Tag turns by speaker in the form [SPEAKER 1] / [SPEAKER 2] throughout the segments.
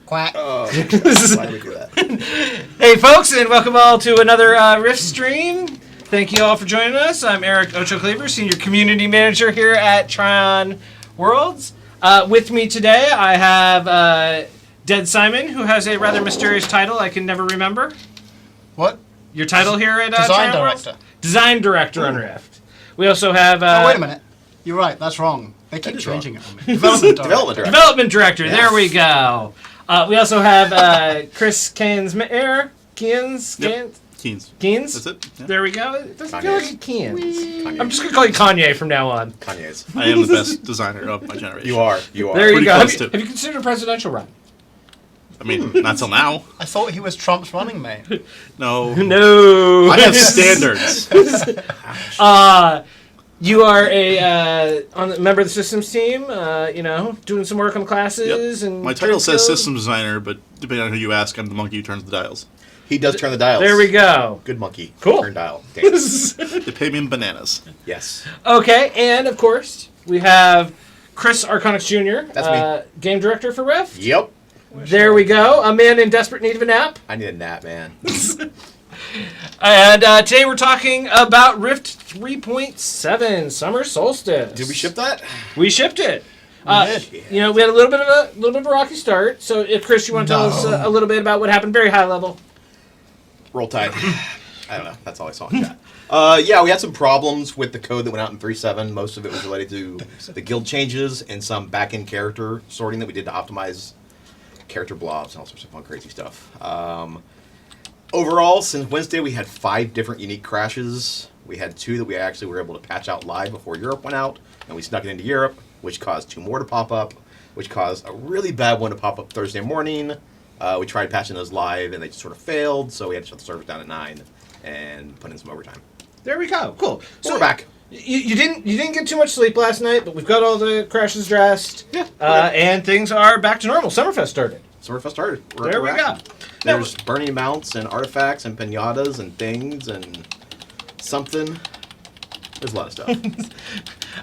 [SPEAKER 1] Quack.
[SPEAKER 2] Oh, why did we do that?
[SPEAKER 3] Hey, folks, and welcome all to another Rift stream. Thank you all for joining us. I'm Eric Ocho, Senior Community Manager here at Tryon Worlds. With me today, I have Dead Simon, who has a rather mysterious title I can never remember.
[SPEAKER 1] What?
[SPEAKER 3] Your title here at
[SPEAKER 1] Design
[SPEAKER 3] Tryon Worlds?
[SPEAKER 1] Director.
[SPEAKER 3] Design Director on Rift. We also have...
[SPEAKER 1] oh, wait a minute. You're right. That's wrong. They keep changing it on me.
[SPEAKER 3] Development Director. Yes. There we go. We also have Chris Keyens. Keyens?
[SPEAKER 4] Yep. Keyens. That's it.
[SPEAKER 3] Yeah. There we go. It doesn't feel like a Keyens. I'm just going to call you Kanye from now on.
[SPEAKER 2] Kanye's.
[SPEAKER 4] I am the best designer of my generation.
[SPEAKER 2] You are.
[SPEAKER 3] There you go. Have you considered a presidential run?
[SPEAKER 4] I mean, not till now.
[SPEAKER 1] I thought he was Trump's running mate.
[SPEAKER 4] No.
[SPEAKER 3] No.
[SPEAKER 4] I have standards.
[SPEAKER 3] You are a member of the systems team, doing some work on classes.
[SPEAKER 4] Yep.
[SPEAKER 3] And
[SPEAKER 4] my title says systems designer, but depending on who you ask, I'm the monkey who turns the dials.
[SPEAKER 2] He does turn the dials.
[SPEAKER 3] There we go.
[SPEAKER 2] Good monkey.
[SPEAKER 3] Cool.
[SPEAKER 2] Turn dial.
[SPEAKER 4] They pay me in bananas.
[SPEAKER 2] Yes.
[SPEAKER 3] Okay, and of course, we have Chris Archonix Jr.,
[SPEAKER 2] That's me.
[SPEAKER 3] Game Director for Rift.
[SPEAKER 2] Yep.
[SPEAKER 3] There we go. A man in desperate need of a nap.
[SPEAKER 2] I need a nap, man.
[SPEAKER 3] And today we're talking about Rift 3.7 Summer Solstice.
[SPEAKER 2] Did we ship that?
[SPEAKER 3] We shipped it.
[SPEAKER 1] We did.
[SPEAKER 3] We had a little bit of a rocky start. So, if Chris, you want to tell us a little bit about what happened, very high level.
[SPEAKER 2] Roll Tide. I don't know. That's all I saw in chat. Yeah, we had some problems with the code that went out in 3.7. Most of it was related to the guild changes and some back-end character sorting that we did to optimize character blobs and all sorts of fun, crazy stuff. Overall, since Wednesday, we had 5 different unique crashes. We had 2 that we actually were able to patch out live before Europe went out, and we snuck it into Europe, which caused 2 more to pop up, which caused a really bad one to pop up Thursday morning. We tried patching those live, and they just sort of failed, so we had to shut the servers down at 9 and put in some overtime.
[SPEAKER 3] There we go. Cool.
[SPEAKER 2] So we're back.
[SPEAKER 3] You didn't get too much sleep last night, but we've got all the crashes addressed.
[SPEAKER 2] Yeah.
[SPEAKER 3] And things are back to normal. Summerfest started.
[SPEAKER 2] Summerfest started.
[SPEAKER 3] There we go.
[SPEAKER 2] There's burning mounts and artifacts and piñatas and things and something. There's a lot of stuff.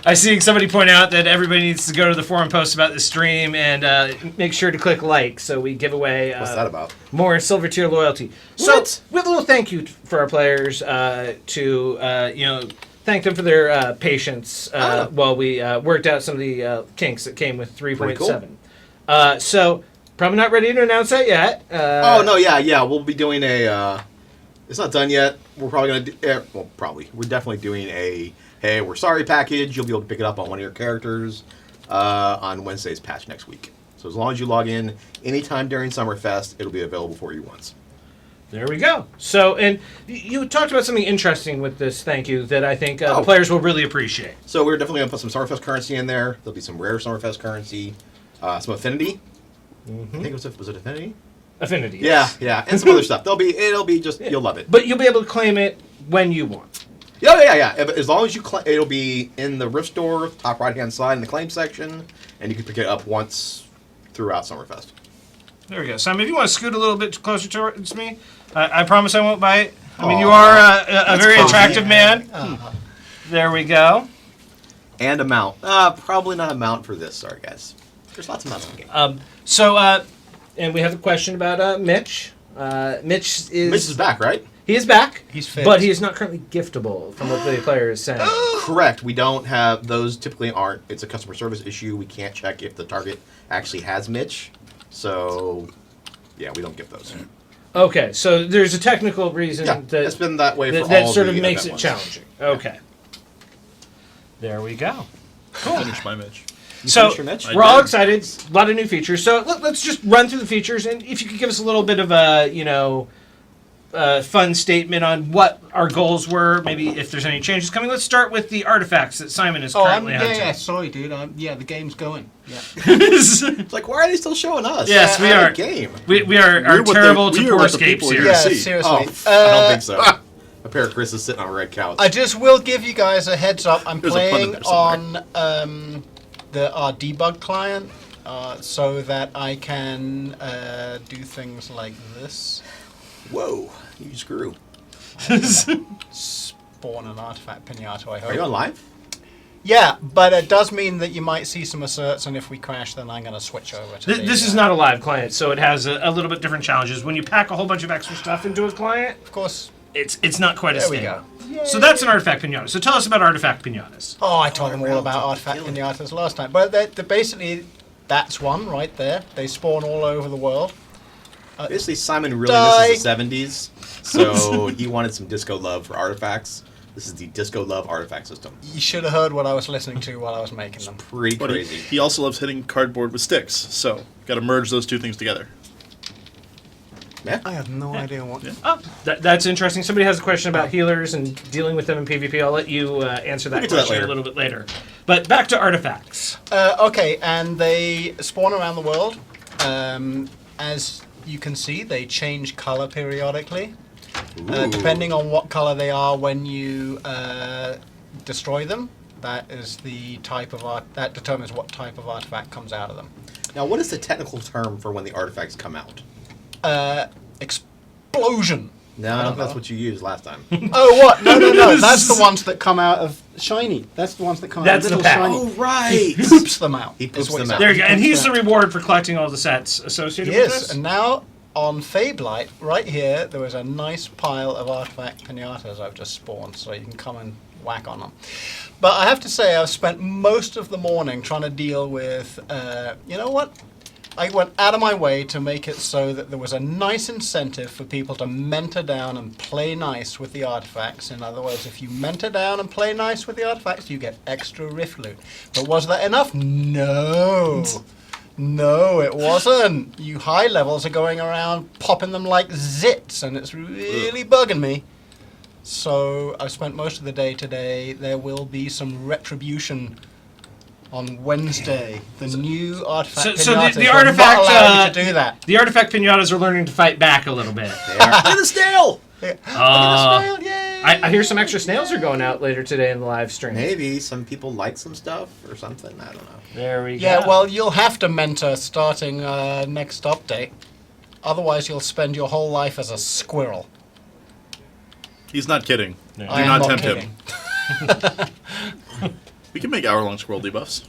[SPEAKER 3] I see somebody point out that everybody needs to go to the forum post about the stream and make sure to click like so we give away
[SPEAKER 2] What's that about?
[SPEAKER 3] more silver tier loyalty.
[SPEAKER 2] What?
[SPEAKER 3] So we have a little thank you for our players to thank them for their patience while we worked out some of the kinks that came with 3.7.
[SPEAKER 2] Cool.
[SPEAKER 3] So probably not ready to announce that yet.
[SPEAKER 2] Yeah. We'll be doing a. It's not done yet. We're probably gonna do. Probably. We're definitely doing a. Hey, we're sorry package. You'll be able to pick it up on one of your characters on Wednesday's patch next week. So as long as you log in anytime during Summerfest, it'll be available for you once.
[SPEAKER 3] There we go. So, and you talked about something interesting with this thank you that I think the players will really appreciate.
[SPEAKER 2] So we're definitely going to put some Summerfest currency in there. There'll be some rare Summerfest currency, some affinity.
[SPEAKER 3] Mm-hmm.
[SPEAKER 2] I think was it affinity?
[SPEAKER 3] Affinity. Yes.
[SPEAKER 2] Yeah, and some other stuff. It'll be just you'll love it.
[SPEAKER 3] But you'll be able to claim it when you want.
[SPEAKER 2] Yeah. As long as you it'll be in the Rift store, top right-hand side in the claim section, and you can pick it up once throughout Summerfest.
[SPEAKER 3] There we go. Simon, if you want to scoot a little bit closer towards me, I promise I won't bite. I mean, you are a very attractive man. There we go.
[SPEAKER 2] And a mount. Probably not a mount for this. Sorry, guys. There's lots of mounts in the game.
[SPEAKER 3] And we have a question about Mitch. Mitch
[SPEAKER 2] is back, right?
[SPEAKER 3] He is back.
[SPEAKER 1] He's fit.
[SPEAKER 3] But he is not currently giftable, from what the player is saying.
[SPEAKER 2] Correct. We don't have those. Typically aren't. It's a customer service issue. We can't check if the target actually has Mitch. So, yeah, we don't gift those.
[SPEAKER 3] Okay, so there's a technical reason that
[SPEAKER 2] it's been that way for all
[SPEAKER 3] that sort
[SPEAKER 2] of
[SPEAKER 3] of makes it
[SPEAKER 2] ones.
[SPEAKER 3] challenging. Okay. There we go.
[SPEAKER 4] Cool. Finish my Mitch.
[SPEAKER 3] So
[SPEAKER 2] Mitch?
[SPEAKER 3] we're all excited. A lot of new features. So let's just run through the features, and if you could give us a little bit of a fun statement on what our goals were, maybe if there's any changes coming. Let's start with the artifacts that Simon is currently hunting.
[SPEAKER 1] Yeah. Sorry, dude. The game's going. Yeah.
[SPEAKER 2] It's like, why are they still showing us?
[SPEAKER 3] Yes, we are.
[SPEAKER 2] Game.
[SPEAKER 3] We are terrible to poor escapes here.
[SPEAKER 1] Yeah, seriously.
[SPEAKER 2] Oh, I don't think so. A pair of Chris is sitting on a red couch.
[SPEAKER 1] I just will give you guys a heads up. I'm
[SPEAKER 4] There's a pun in
[SPEAKER 1] playing
[SPEAKER 4] there somewhere.
[SPEAKER 1] on our debug client so that I can do things like this.
[SPEAKER 2] Whoa, you screw.
[SPEAKER 1] Spawn an artifact piñata, I hope.
[SPEAKER 2] Are you on live?
[SPEAKER 1] Yeah, but it does mean that you might see some asserts, and if we crash, then I'm going to switch over to
[SPEAKER 3] This is not a live client, so it has a little bit different challenges. When you pack a whole bunch of extra stuff into a client,
[SPEAKER 1] Of course.
[SPEAKER 3] it's not quite as
[SPEAKER 1] There we
[SPEAKER 3] stable.
[SPEAKER 1] go.
[SPEAKER 3] So that's an artifact pinata. So tell us about artifact pinatas.
[SPEAKER 1] Oh, I told them all about artifact pinatas last time. But they're basically, that's one right there. They spawn all over the world.
[SPEAKER 2] Basically, Simon really
[SPEAKER 1] Die.
[SPEAKER 2] misses the 70s, so he wanted some disco love for artifacts. This is the disco love artifact system.
[SPEAKER 1] You should have heard what I was listening to while I was making them.
[SPEAKER 2] Pretty
[SPEAKER 4] But
[SPEAKER 2] crazy.
[SPEAKER 4] he also loves hitting cardboard with sticks, so got to merge those two things together.
[SPEAKER 2] Yeah.
[SPEAKER 1] I have no idea what.
[SPEAKER 4] Yeah.
[SPEAKER 3] Oh, that's interesting. Somebody has a question about healers and dealing with them in PvP. I'll let you answer that
[SPEAKER 2] We'll get to that
[SPEAKER 3] question a
[SPEAKER 2] later.
[SPEAKER 3] little bit later. But back to artifacts.
[SPEAKER 1] Okay, and they spawn around the world. As you can see, they change color periodically.
[SPEAKER 2] Ooh.
[SPEAKER 1] Depending on what color they are when you destroy them, that is the type of art. That determines what type of artifact comes out of them.
[SPEAKER 2] Now, what is the technical term for when the artifacts come out?
[SPEAKER 1] Explosion.
[SPEAKER 2] No, that's what you used last time.
[SPEAKER 1] Oh, what? No. That's the ones that come out of shiny. That's the ones that come
[SPEAKER 3] That's
[SPEAKER 1] out of
[SPEAKER 3] the
[SPEAKER 1] little
[SPEAKER 3] pack.
[SPEAKER 1] shiny.
[SPEAKER 2] Oh, right.
[SPEAKER 1] He poops them out.
[SPEAKER 2] He
[SPEAKER 1] is
[SPEAKER 2] poops
[SPEAKER 1] what
[SPEAKER 2] them
[SPEAKER 1] said.
[SPEAKER 2] out.
[SPEAKER 3] There you go. And
[SPEAKER 1] He
[SPEAKER 3] he's
[SPEAKER 1] poops
[SPEAKER 3] the
[SPEAKER 1] them out.
[SPEAKER 3] reward for collecting all the sets associated with
[SPEAKER 1] Yes,
[SPEAKER 3] this.
[SPEAKER 1] and now on Fablight, right here, there was a nice pile of artifact pinatas I've just spawned, so you can come and whack on them. But I have to say, I've spent most of the morning trying to deal with, you know what? I went out of my way to make it so that there was a nice incentive for people to mentor down and play nice with the artifacts. In other words, if you mentor down and play nice with the artifacts, you get extra rift loot. But was that enough? No. No, it wasn't. You high levels are going around popping them like zits, and it's really bugging me. So I spent most of the day today. There will be some retribution on Wednesday. The new artifact
[SPEAKER 3] So the
[SPEAKER 1] pinatas will
[SPEAKER 3] artifact,
[SPEAKER 1] not allow you to do that.
[SPEAKER 3] The artifact pinatas are learning to fight back a little bit.
[SPEAKER 2] They are. Look at the snail!
[SPEAKER 3] Uh,
[SPEAKER 1] Yay!
[SPEAKER 3] I hear some extra snails are going out later today in the live stream.
[SPEAKER 2] Maybe some people like some stuff or something. I don't know.
[SPEAKER 3] There we go.
[SPEAKER 1] Yeah, well, you'll have to mentor starting next update. Otherwise, you'll spend your whole life as a squirrel.
[SPEAKER 4] He's not kidding.
[SPEAKER 3] Yeah.
[SPEAKER 4] Do
[SPEAKER 1] I am
[SPEAKER 4] not
[SPEAKER 1] not
[SPEAKER 4] tempt
[SPEAKER 1] kidding.
[SPEAKER 4] him. We can make hour-long squirrel debuffs.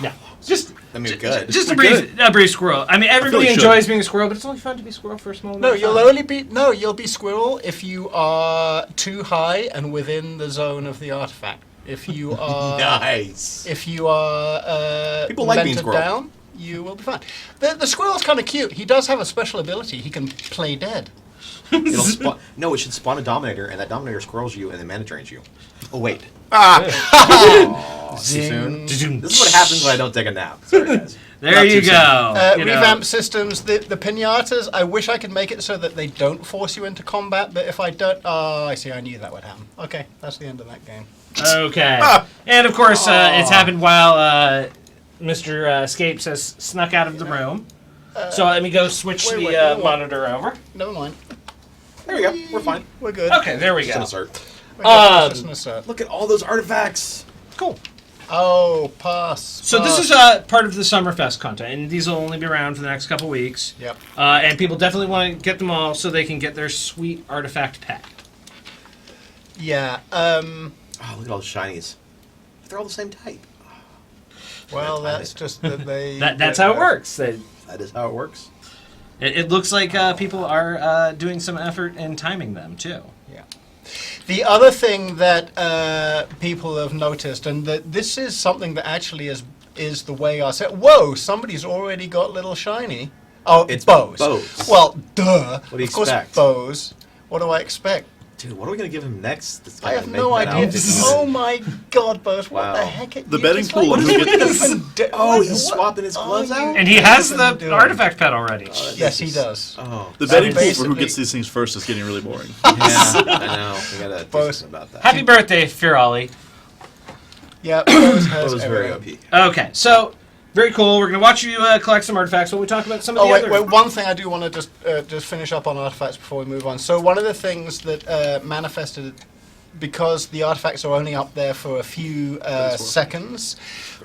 [SPEAKER 3] No. Just
[SPEAKER 2] I mean, good.
[SPEAKER 3] just a
[SPEAKER 4] We're
[SPEAKER 3] brief squirrel. I mean, everybody
[SPEAKER 4] we should.
[SPEAKER 3] enjoys being a squirrel, but it's only fun to be a squirrel for a small
[SPEAKER 1] No,
[SPEAKER 3] amount of time.
[SPEAKER 1] you'll be squirrel if you are too high and within the zone of the artifact. If you are
[SPEAKER 2] Nice.
[SPEAKER 1] if you are
[SPEAKER 2] People like being
[SPEAKER 1] mentored
[SPEAKER 2] squirrel.
[SPEAKER 1] down, you will be fine. The squirrel's kind of cute. He does have a special ability. He can play dead.
[SPEAKER 2] It'll spawn. No, it should spawn a Dominator, and that Dominator squirrels you and then mana drains you. Oh, wait.
[SPEAKER 1] Ah!
[SPEAKER 2] Too soon?
[SPEAKER 1] Zing.
[SPEAKER 2] This is what happens when I don't take a nap. Sorry, guys.
[SPEAKER 3] There
[SPEAKER 2] Not
[SPEAKER 3] you
[SPEAKER 2] too
[SPEAKER 3] go. You know.
[SPEAKER 1] Revamp systems. The pinatas. I wish I could make it so that they don't force you into combat. But if I don't, oh, I see. I knew that would happen. Okay, that's the end of that game.
[SPEAKER 3] Okay. And of course, it's happened while Mr. Scapes has snuck out of the room. So let me go switch
[SPEAKER 1] wait,
[SPEAKER 3] the
[SPEAKER 1] wait.
[SPEAKER 3] monitor over.
[SPEAKER 1] Never mind.
[SPEAKER 2] There we go. We're fine.
[SPEAKER 1] We're good.
[SPEAKER 3] Okay, there we
[SPEAKER 2] Just an
[SPEAKER 3] go.
[SPEAKER 2] assert.
[SPEAKER 1] We're good. Just an assert.
[SPEAKER 2] Look at all those artifacts.
[SPEAKER 3] Cool.
[SPEAKER 1] Oh, pass.
[SPEAKER 3] So this is part of the Summerfest content, and these will only be around for the next couple weeks.
[SPEAKER 1] Yep.
[SPEAKER 3] And people definitely want to get them all so they can get their sweet artifact pack.
[SPEAKER 1] Yeah.
[SPEAKER 2] Oh, look at all the shinies. They're all the same type.
[SPEAKER 1] Well, that's just that they.
[SPEAKER 3] That's how it works.
[SPEAKER 2] That is how it works.
[SPEAKER 3] It looks like people are doing some effort in timing them, too.
[SPEAKER 1] Yeah. The other thing that people have noticed, and that this is something that actually is the way I said, whoa, somebody's already got little shiny. Oh,
[SPEAKER 2] It's
[SPEAKER 1] bows.
[SPEAKER 2] bows.
[SPEAKER 1] Well, duh.
[SPEAKER 2] What do you
[SPEAKER 1] of course,
[SPEAKER 2] expect?
[SPEAKER 1] bows. What do I expect?
[SPEAKER 2] Dude, what are we going to give him next? That's
[SPEAKER 1] I
[SPEAKER 2] gonna
[SPEAKER 1] have
[SPEAKER 2] make
[SPEAKER 1] no
[SPEAKER 2] that
[SPEAKER 1] idea.
[SPEAKER 2] outfit
[SPEAKER 1] Oh
[SPEAKER 2] good?
[SPEAKER 1] my God, bows! What
[SPEAKER 2] Wow.
[SPEAKER 1] the heck?
[SPEAKER 4] The betting
[SPEAKER 1] just
[SPEAKER 4] pool
[SPEAKER 1] like-
[SPEAKER 4] of
[SPEAKER 1] what
[SPEAKER 4] who
[SPEAKER 1] are you
[SPEAKER 4] gets-
[SPEAKER 1] even do-
[SPEAKER 2] Oh,
[SPEAKER 1] what-
[SPEAKER 2] he's
[SPEAKER 1] what
[SPEAKER 2] swapping his
[SPEAKER 1] are
[SPEAKER 2] gloves
[SPEAKER 1] you
[SPEAKER 2] out?
[SPEAKER 3] And he has
[SPEAKER 1] even
[SPEAKER 3] the
[SPEAKER 1] doing?
[SPEAKER 3] artifact pet already.
[SPEAKER 1] Yes, he does.
[SPEAKER 2] Oh,
[SPEAKER 4] The
[SPEAKER 1] So
[SPEAKER 4] betting pool for who
[SPEAKER 1] basically-
[SPEAKER 4] gets these things first is getting really boring.
[SPEAKER 2] yeah, I know. We got to do
[SPEAKER 1] Both.
[SPEAKER 2] something about that.
[SPEAKER 3] Happy birthday, Firali.
[SPEAKER 1] Yeah, bows has
[SPEAKER 2] That was very
[SPEAKER 1] everything.
[SPEAKER 2] OP.
[SPEAKER 3] Okay, so very cool. We're going to watch you collect some artifacts while we talk about some of
[SPEAKER 1] Oh
[SPEAKER 3] the
[SPEAKER 1] wait,
[SPEAKER 3] other...
[SPEAKER 1] one thing I do want to just finish up on artifacts before we move on. So one of the things that manifested, because the artifacts are only up there for a few seconds,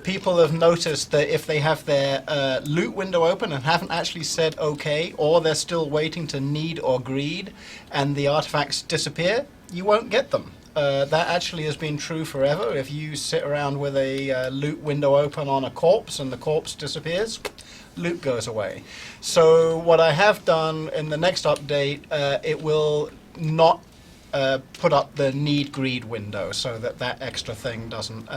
[SPEAKER 1] people have noticed that if they have their loot window open and haven't actually said okay, or they're still waiting to need or greed, and the artifacts disappear, you won't get them. that actually has been true forever. If you sit around with a loot window open on a corpse and the corpse disappears, loot goes away. So what I have done in the next update, it will not put up the need greed window so that extra thing doesn't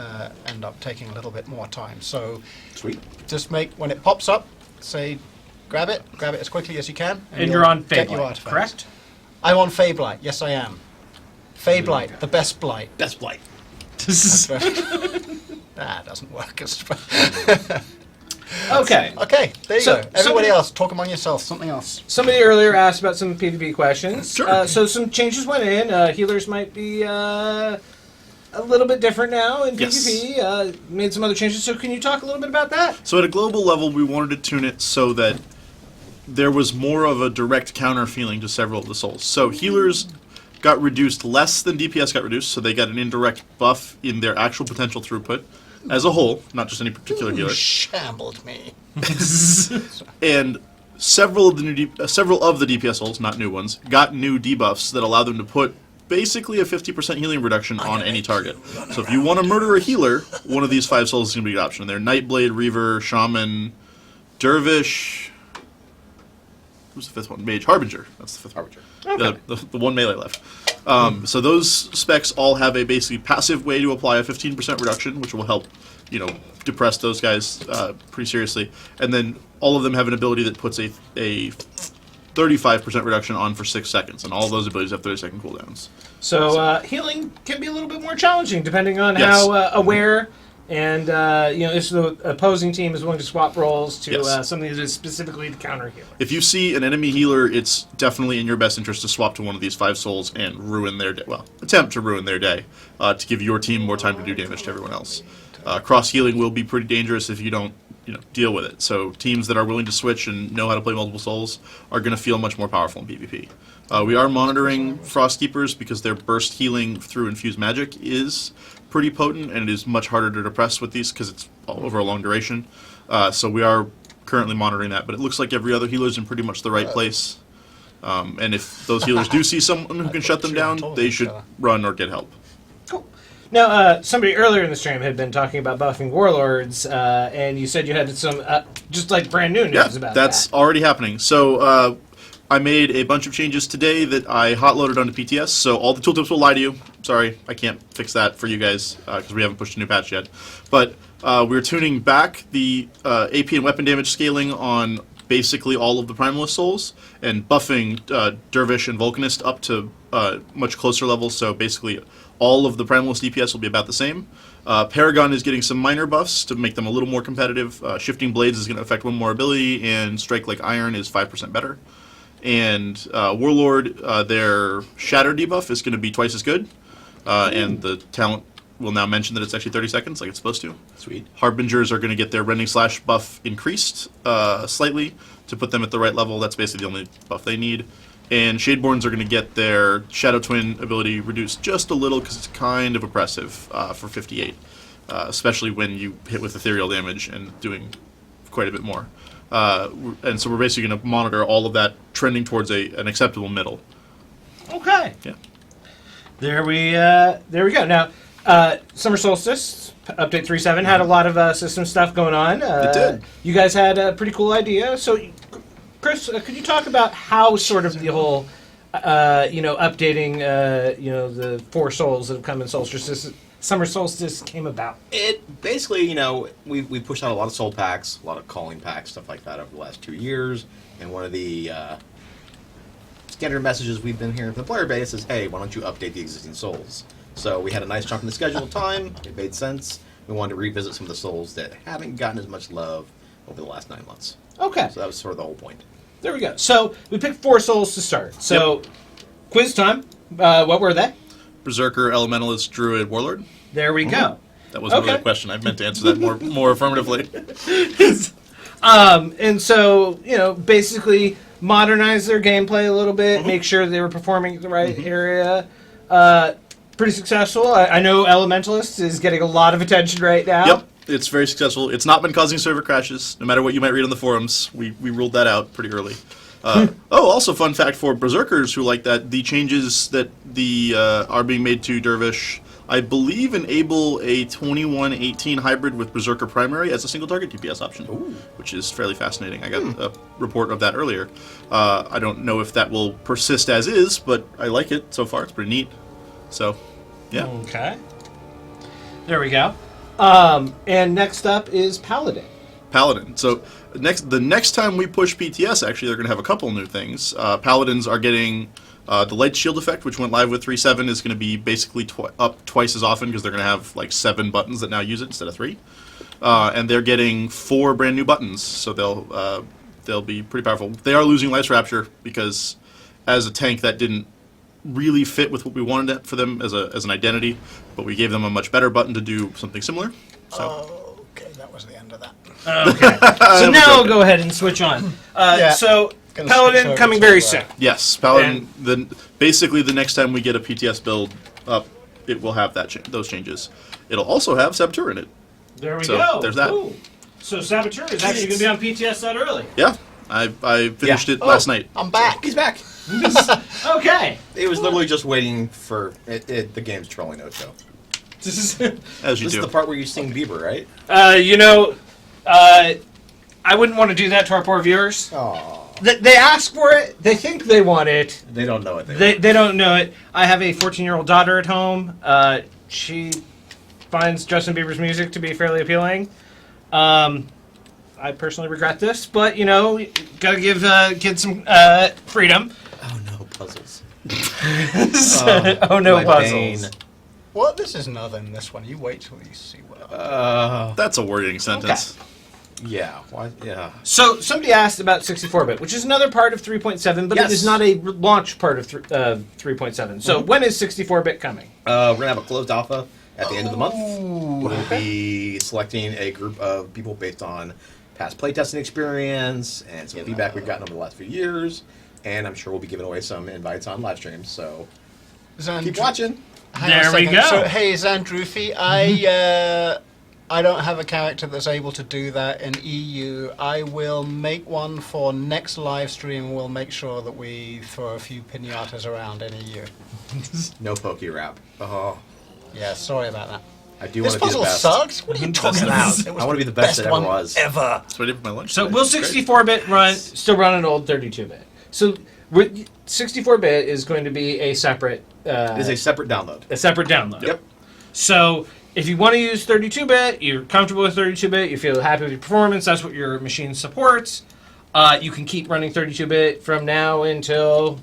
[SPEAKER 1] end up taking a little bit more time. So
[SPEAKER 2] Sweet.
[SPEAKER 1] just when it pops up, say grab it as quickly as you can.
[SPEAKER 3] And you're on
[SPEAKER 1] get your
[SPEAKER 3] Feyblight,
[SPEAKER 1] artifacts.
[SPEAKER 3] correct?
[SPEAKER 1] I'm on Feyblight, yes I am. Feyblight, the best blight.
[SPEAKER 2] Best blight.
[SPEAKER 1] That doesn't work.
[SPEAKER 3] Okay.
[SPEAKER 1] Okay, there you
[SPEAKER 3] So,
[SPEAKER 1] go. Everybody
[SPEAKER 3] somebody-
[SPEAKER 1] else, talk among yourselves. Something else.
[SPEAKER 3] Somebody earlier asked about some PvP questions.
[SPEAKER 4] Sure.
[SPEAKER 3] So some changes went in. Healers might be a little bit different now in
[SPEAKER 4] Yes.
[SPEAKER 3] PvP. Made some other changes. So can you talk a little bit about that?
[SPEAKER 4] So at a global level, we wanted to tune it so that there was more of a direct counter feeling to several of the souls. So healers got reduced less than DPS got reduced, so they got an indirect buff in their actual potential throughput as a whole, not just any particular healer.
[SPEAKER 1] Shambled me.
[SPEAKER 4] And several of the DPS souls, not new ones, got new debuffs that allow them to put basically a 50% healing reduction on any target. So if you want to murder a healer, one of these 5 souls is going to be an option. They're Nightblade, Reaver, Shaman, Dervish. Who's the 5th one? Mage. Harbinger. That's the 5th Harbinger.
[SPEAKER 3] Okay.
[SPEAKER 4] The one melee left. So those specs all have a basically passive way to apply a 15% reduction, which will help, depress those guys pretty seriously. And then all of them have an ability that puts a 35% reduction on for 6 seconds, and all of those abilities have 30-second cooldowns.
[SPEAKER 3] So healing can be a little bit more challenging depending on
[SPEAKER 4] Yes.
[SPEAKER 3] how aware and if the opposing team is willing to swap roles to
[SPEAKER 4] Yes.
[SPEAKER 3] something that is specifically to counter healer.
[SPEAKER 4] If you see an enemy healer, it's definitely in your best interest to swap to one of these 5 souls and ruin their day. Well, attempt to ruin their day to give your team more time to do damage to everyone else. Cross healing will be pretty dangerous if you don't, deal with it. So teams that are willing to switch and know how to play multiple souls are going to feel much more powerful in PvP. We are monitoring Frostkeepers because their burst healing through infused magic is pretty potent, and it is much harder to depress with these because it's over a long duration. So we are currently monitoring that, but it looks like every other healer is in pretty much the right place. And if those healers do see someone who can shut them down, they should run or get help.
[SPEAKER 3] Cool. Now, somebody earlier in the stream had been talking about buffing warlords, and you said you had some just like brand new news about
[SPEAKER 4] that's
[SPEAKER 3] that.
[SPEAKER 4] already happening. So I made a bunch of changes today that I hot-loaded onto PTS, so all the tooltips will lie to you. Sorry, I can't fix that for you guys because we haven't pushed a new patch yet. But we're tuning back the AP and weapon damage scaling on basically all of the Primalist souls and buffing Dervish and Vulcanist up to much closer levels, so basically all of the Primalist DPS will be about the same. Paragon is getting some minor buffs to make them a little more competitive. Shifting Blades is going to affect one more ability, and Strike Like Iron is 5% better. And Warlord, their Shatter debuff is going to be twice as good, and the talent will now mention that it's actually 30 seconds, like it's supposed to.
[SPEAKER 2] Sweet.
[SPEAKER 4] Harbingers are going to get their Rending Slash buff increased slightly to put them at the right level. That's basically the only buff they need. And Shadeborns are going to get their Shadow Twin ability reduced just a little because it's kind of oppressive for 58, especially when you hit with ethereal damage and doing quite a bit more. And so we're basically going to monitor all of that trending towards an acceptable middle.
[SPEAKER 3] Okay.
[SPEAKER 4] Yeah.
[SPEAKER 3] There we go. Now, Summer Solstice update 3.7 had a lot of system stuff going on.
[SPEAKER 4] It did.
[SPEAKER 3] You guys had a pretty cool idea. So, Chris, could you talk about how sort of the whole, updating, the 4 souls that have come in Summer Solstice came about?
[SPEAKER 2] It basically, we pushed out a lot of soul packs, a lot of calling packs, stuff like that over the last 2 years. And one of the standard messages we've been hearing from the player base is, hey, why don't you update the existing souls? So we had a nice chunk in the schedule of time. It made sense. We wanted to revisit some of the souls that haven't gotten as much love over the last 9 months.
[SPEAKER 3] Okay.
[SPEAKER 2] So that was sort of the whole point.
[SPEAKER 3] There we go. So we picked 4 souls to start. So quiz time. What were they?
[SPEAKER 4] Berserker, Elementalist, Druid, Warlord.
[SPEAKER 3] There we go.
[SPEAKER 4] That wasn't really a question. I meant to answer that more affirmatively.
[SPEAKER 3] And so, basically modernize their gameplay a little bit, make sure they were performing at the right area. Pretty successful. I know Elementalist is getting a lot of attention right now.
[SPEAKER 4] Yep, it's very successful. It's not been causing server crashes, no matter what you might read on the forums. We ruled that out pretty early. Also fun fact for Berserkers who like that, the changes that are being made to Dervish, I believe, enable a 21-18 hybrid with Berserker Primary as a single target DPS option, which is fairly fascinating. I got a report of that earlier. I don't know if that will persist as is, but I like it so far. It's pretty neat. So, yeah.
[SPEAKER 3] Okay. There we go. And next up is Paladin.
[SPEAKER 4] Paladin. So the next time we push PTS, actually, they're going to have a couple new things. Paladins are getting the light shield effect, which went live with 3.7, is going to be basically up twice as often because they're going to have like 7 buttons that now use it instead of 3. And they're getting 4 brand new buttons, so they'll be pretty powerful. They are losing Life's Rapture because as a tank that didn't really fit with what we wanted for them as an identity, but we gave them a much better button to do something similar. So.
[SPEAKER 1] Okay, that was the end of that.
[SPEAKER 3] Okay. So now I'll go ahead and switch on. So
[SPEAKER 1] Gonna switch
[SPEAKER 3] Paladin
[SPEAKER 1] over
[SPEAKER 3] coming
[SPEAKER 1] to,
[SPEAKER 3] very soon.
[SPEAKER 4] Yes, Paladin. Basically, the next time we get a PTS build up, it will have those changes. It'll also have Saboteur in it.
[SPEAKER 3] There we
[SPEAKER 4] So,
[SPEAKER 3] go.
[SPEAKER 4] there's that.
[SPEAKER 3] Cool. So Saboteur is actually going to be on PTS that early.
[SPEAKER 4] Yeah, I finished it last night.
[SPEAKER 1] I'm back.
[SPEAKER 2] He's back.
[SPEAKER 3] Okay.
[SPEAKER 2] It was literally just waiting for the game's trolling Ocho.
[SPEAKER 3] This is
[SPEAKER 4] As you
[SPEAKER 2] This
[SPEAKER 4] do.
[SPEAKER 2] is the part where you sing Bieber, right?
[SPEAKER 3] I wouldn't want to do that to our poor viewers.
[SPEAKER 2] Oh,
[SPEAKER 3] They ask for it. They think they want it.
[SPEAKER 2] they don't know it.
[SPEAKER 3] They don't know it. I have a 14-year-old daughter at home. She finds Justin Bieber's music to be fairly appealing. I personally regret this, but gotta give kids some freedom.
[SPEAKER 2] Oh no, puzzles.
[SPEAKER 3] Oh no,
[SPEAKER 2] My
[SPEAKER 3] puzzles.
[SPEAKER 2] bane.
[SPEAKER 1] What? This is nothing, this one. You wait till you see what
[SPEAKER 4] That's a worrying sentence.
[SPEAKER 2] Yeah. Why? Yeah.
[SPEAKER 3] So somebody asked about 64-bit, which is another part of 3.7, but
[SPEAKER 2] Yes.
[SPEAKER 3] it is not a launch part of 3.7. So when is 64-bit coming?
[SPEAKER 2] We're gonna have a closed alpha at the end of the month. We'll be selecting a group of people based on past playtesting experience and some feedback we've gotten over the last few years. And I'm sure we'll be giving away some invites on live streams. So keep watching.
[SPEAKER 1] Hang
[SPEAKER 3] There
[SPEAKER 1] on a
[SPEAKER 3] we
[SPEAKER 1] second.
[SPEAKER 3] go.
[SPEAKER 1] So, hey, Zandrufi, I don't have a character that's able to do that in EU. I will make one for next live stream. We'll make sure that we throw a few piñatas around in EU.
[SPEAKER 2] No pokey rap. Oh,
[SPEAKER 1] Yeah, sorry about that.
[SPEAKER 2] I do
[SPEAKER 1] This
[SPEAKER 2] want to be the
[SPEAKER 1] puzzle
[SPEAKER 2] best.
[SPEAKER 1] sucks. What are you talking about? It was
[SPEAKER 2] I want to be the best that ever
[SPEAKER 1] one
[SPEAKER 2] was.
[SPEAKER 1] ever.
[SPEAKER 4] That's what I did for my lunch.
[SPEAKER 3] So
[SPEAKER 4] today.
[SPEAKER 3] will
[SPEAKER 4] Great.
[SPEAKER 3] 64-bit still run an old 32-bit? So 64-bit is going to be a separate
[SPEAKER 2] It is a separate download.
[SPEAKER 3] download.
[SPEAKER 4] Yep.
[SPEAKER 3] So if you want to use 32-bit, you're comfortable with 32-bit, you feel happy with your performance, that's what your machine supports, you can keep running 32-bit from now until...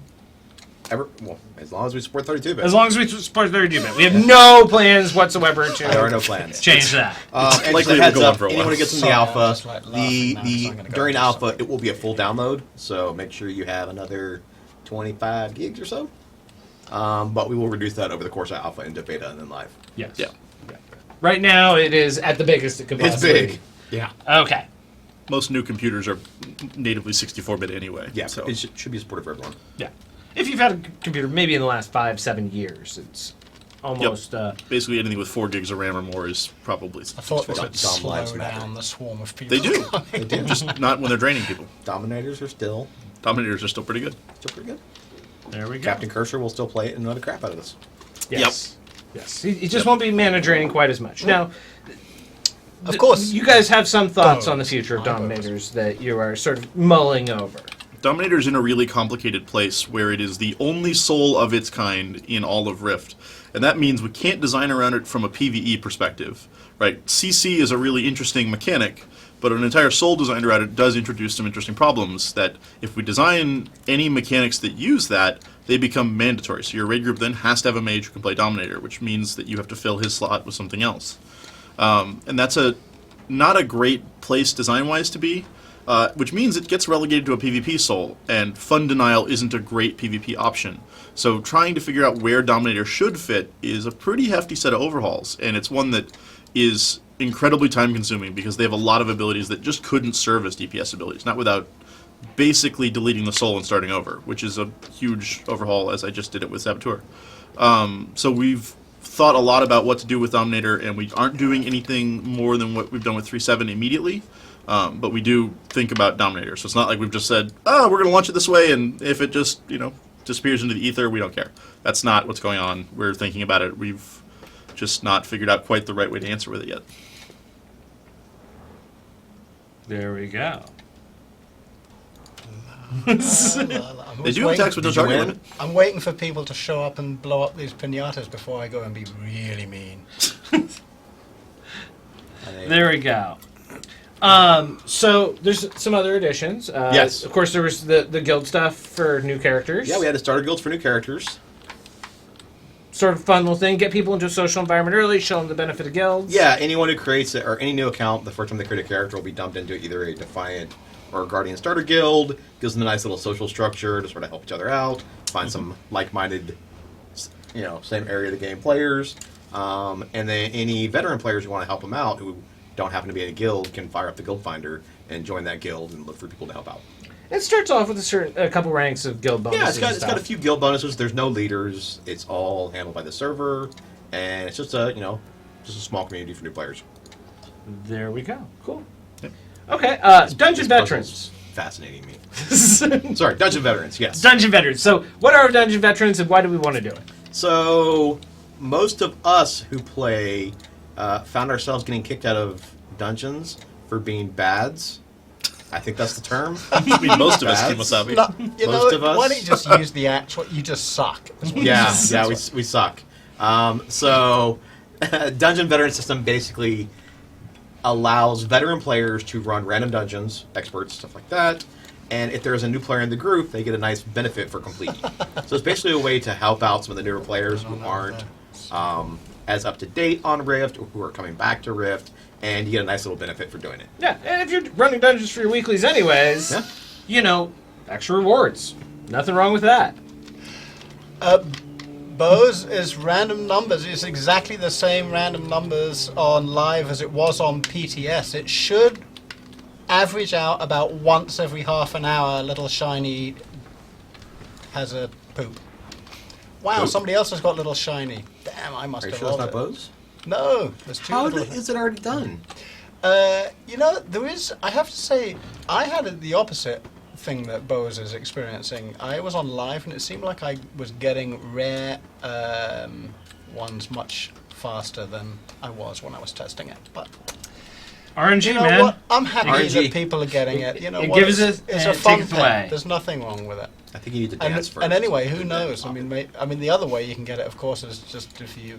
[SPEAKER 2] As long as we support 32-bit.
[SPEAKER 3] As long as we support 32-bit. We have no plans whatsoever
[SPEAKER 2] There are
[SPEAKER 3] to
[SPEAKER 2] no plans.
[SPEAKER 3] change that.
[SPEAKER 2] And
[SPEAKER 4] likely
[SPEAKER 2] just a
[SPEAKER 4] to
[SPEAKER 2] heads
[SPEAKER 4] go on
[SPEAKER 2] up,
[SPEAKER 4] for a while.
[SPEAKER 2] anyone who gets in the
[SPEAKER 1] Sorry, I'm
[SPEAKER 2] alpha,
[SPEAKER 1] just, like, laughing now 'cause I'm gonna go
[SPEAKER 2] during
[SPEAKER 1] do
[SPEAKER 2] alpha,
[SPEAKER 1] something.
[SPEAKER 2] it will be a full download. So make sure you have another 25 gigs or so. But we will reduce that over the course of alpha into beta and then live.
[SPEAKER 3] Yes.
[SPEAKER 4] Yeah.
[SPEAKER 3] Right now, it is at the biggest it could
[SPEAKER 2] It's
[SPEAKER 3] possibly
[SPEAKER 2] big. Yeah.
[SPEAKER 3] Okay.
[SPEAKER 4] Most new computers are natively 64-bit anyway.
[SPEAKER 2] Yeah.
[SPEAKER 4] So
[SPEAKER 2] It should be supported for everyone.
[SPEAKER 3] Yeah. If you've had a computer maybe in the last 5-7 years, it's almost...
[SPEAKER 4] basically anything with 4 gigs of RAM or more is probably
[SPEAKER 1] I thought this
[SPEAKER 4] 64-bit.
[SPEAKER 1] would
[SPEAKER 2] Dom
[SPEAKER 1] slow
[SPEAKER 2] lives
[SPEAKER 1] down
[SPEAKER 2] matter.
[SPEAKER 1] the swarm of people.
[SPEAKER 4] They do.
[SPEAKER 1] coming.
[SPEAKER 2] They do.
[SPEAKER 4] Just not when they're draining people.
[SPEAKER 2] Dominators are still
[SPEAKER 4] Dominators are still pretty good.
[SPEAKER 2] pretty good.
[SPEAKER 3] There we go.
[SPEAKER 2] Captain Cursor will still play it and know the crap out of this.
[SPEAKER 3] Yes. Yes. It just won't be mana draining quite as much. Now,
[SPEAKER 1] Of course.
[SPEAKER 3] you guys have some thoughts on the
[SPEAKER 1] Bones.
[SPEAKER 3] future of
[SPEAKER 1] My bones.
[SPEAKER 3] Dominators that you are sort of mulling over.
[SPEAKER 4] Dominator's in a really complicated place where it is the only soul of its kind in all of Rift. And that means we can't design around it from a PvE perspective. Right? CC is a really interesting mechanic, but an entire soul designed around it does introduce some interesting problems that if we design any mechanics that use that, they become mandatory. So your raid group then has to have a mage who can play Dominator, which means that you have to fill his slot with something else. And that's not a great place design-wise to be, which means it gets relegated to a PvP soul, and Fun Denial isn't a great PvP option. So trying to figure out where Dominator should fit is a pretty hefty set of overhauls, and it's one that is incredibly time-consuming because they have a lot of abilities that just couldn't serve as DPS abilities, not without basically deleting the soul and starting over, which is a huge overhaul, as I just did it with Saboteur. So we've thought a lot about what to do with Dominator, and we aren't doing anything more than what we've done with 3.7 immediately. But we do think about Dominator, so it's not like we've just said, "Oh, we're going to launch it this way," and if it just disappears into the ether, we don't care. That's not what's going on. We're thinking about it. We've just not figured out quite the right way to answer with it yet.
[SPEAKER 3] There we go.
[SPEAKER 1] They
[SPEAKER 4] They do have attacks with no target limit.
[SPEAKER 1] I'm waiting for people to show up and blow up these piñatas before I go and be really mean.
[SPEAKER 3] There we go. So there's some other additions.
[SPEAKER 2] Yes.
[SPEAKER 3] Of course, there was the guild stuff for new characters.
[SPEAKER 2] Yeah, we had to start guilds for new characters.
[SPEAKER 3] Sort of fun little thing. Get people into a social environment early. Show them the benefit of guilds.
[SPEAKER 2] Yeah, anyone who creates it, or any new account, the first time they create a character will be dumped into either a Defiant or a Guardian starter guild. Gives them a nice little social structure to sort of help each other out. Find some like-minded, same area of the game players. And then any veteran players who want to help them out who don't happen to be in a guild can fire up the guild finder and join that guild and look for people to help out.
[SPEAKER 3] It starts off with a couple ranks of guild bonuses.
[SPEAKER 2] Yeah, it's got a few guild bonuses. There's no leaders. It's all handled by the server, and it's just a small community for new players.
[SPEAKER 3] There we go. Cool.
[SPEAKER 4] Yep.
[SPEAKER 3] Okay. Dungeon
[SPEAKER 2] This
[SPEAKER 3] veterans.
[SPEAKER 2] puzzle's fascinating me. Sorry, dungeon veterans. Yes.
[SPEAKER 3] Dungeon veterans. So, what are dungeon veterans, and why do we want to do it?
[SPEAKER 2] So, most of us who play found ourselves getting kicked out of dungeons for being bads. I think that's the term.
[SPEAKER 4] I mean, most of us,
[SPEAKER 2] Bads.
[SPEAKER 4] Kimosabi.
[SPEAKER 2] Most of us.
[SPEAKER 1] Why don't you just use the actual? You just suck.
[SPEAKER 2] Yeah, we suck. So, Dungeon Veteran System basically allows veteran players to run random dungeons, experts, stuff like that. And if there's a new player in the group, they get a nice benefit for completing. So it's basically a way to help out some of the newer players who aren't as up to date on Rift or who are coming back to Rift, and you get a nice little benefit for doing it.
[SPEAKER 3] Yeah, and if you're running dungeons for your weeklies anyways, extra rewards. Nothing wrong with that.
[SPEAKER 1] Bows is random numbers. It's exactly the same random numbers on live as it was on PTS. It should average out about once every half an hour. Little shiny has a poop. Wow, somebody else has got little shiny. Damn, I must
[SPEAKER 2] Are you
[SPEAKER 1] have
[SPEAKER 2] sure it's
[SPEAKER 1] rolled
[SPEAKER 2] not
[SPEAKER 1] it.
[SPEAKER 2] Bose?
[SPEAKER 1] No, there's two
[SPEAKER 2] How
[SPEAKER 1] little.
[SPEAKER 2] is it already done?
[SPEAKER 1] There is. I have to say, I had the opposite thing that Bose is experiencing. I was on live, and it seemed like I was getting rare ones much faster than I was when I was testing it. But
[SPEAKER 3] RNG,
[SPEAKER 1] you know
[SPEAKER 3] man.
[SPEAKER 1] what? I'm happy
[SPEAKER 2] RNG.
[SPEAKER 1] that people are getting it. You know
[SPEAKER 3] It
[SPEAKER 1] what?
[SPEAKER 3] gives it
[SPEAKER 1] It's
[SPEAKER 3] and
[SPEAKER 1] a fun
[SPEAKER 3] takes
[SPEAKER 1] thing.
[SPEAKER 3] away.
[SPEAKER 1] There's nothing wrong with it.
[SPEAKER 2] I think you need to dance first.
[SPEAKER 1] And anyway, who knows? I mean, the other way you can get it, of course, is just if you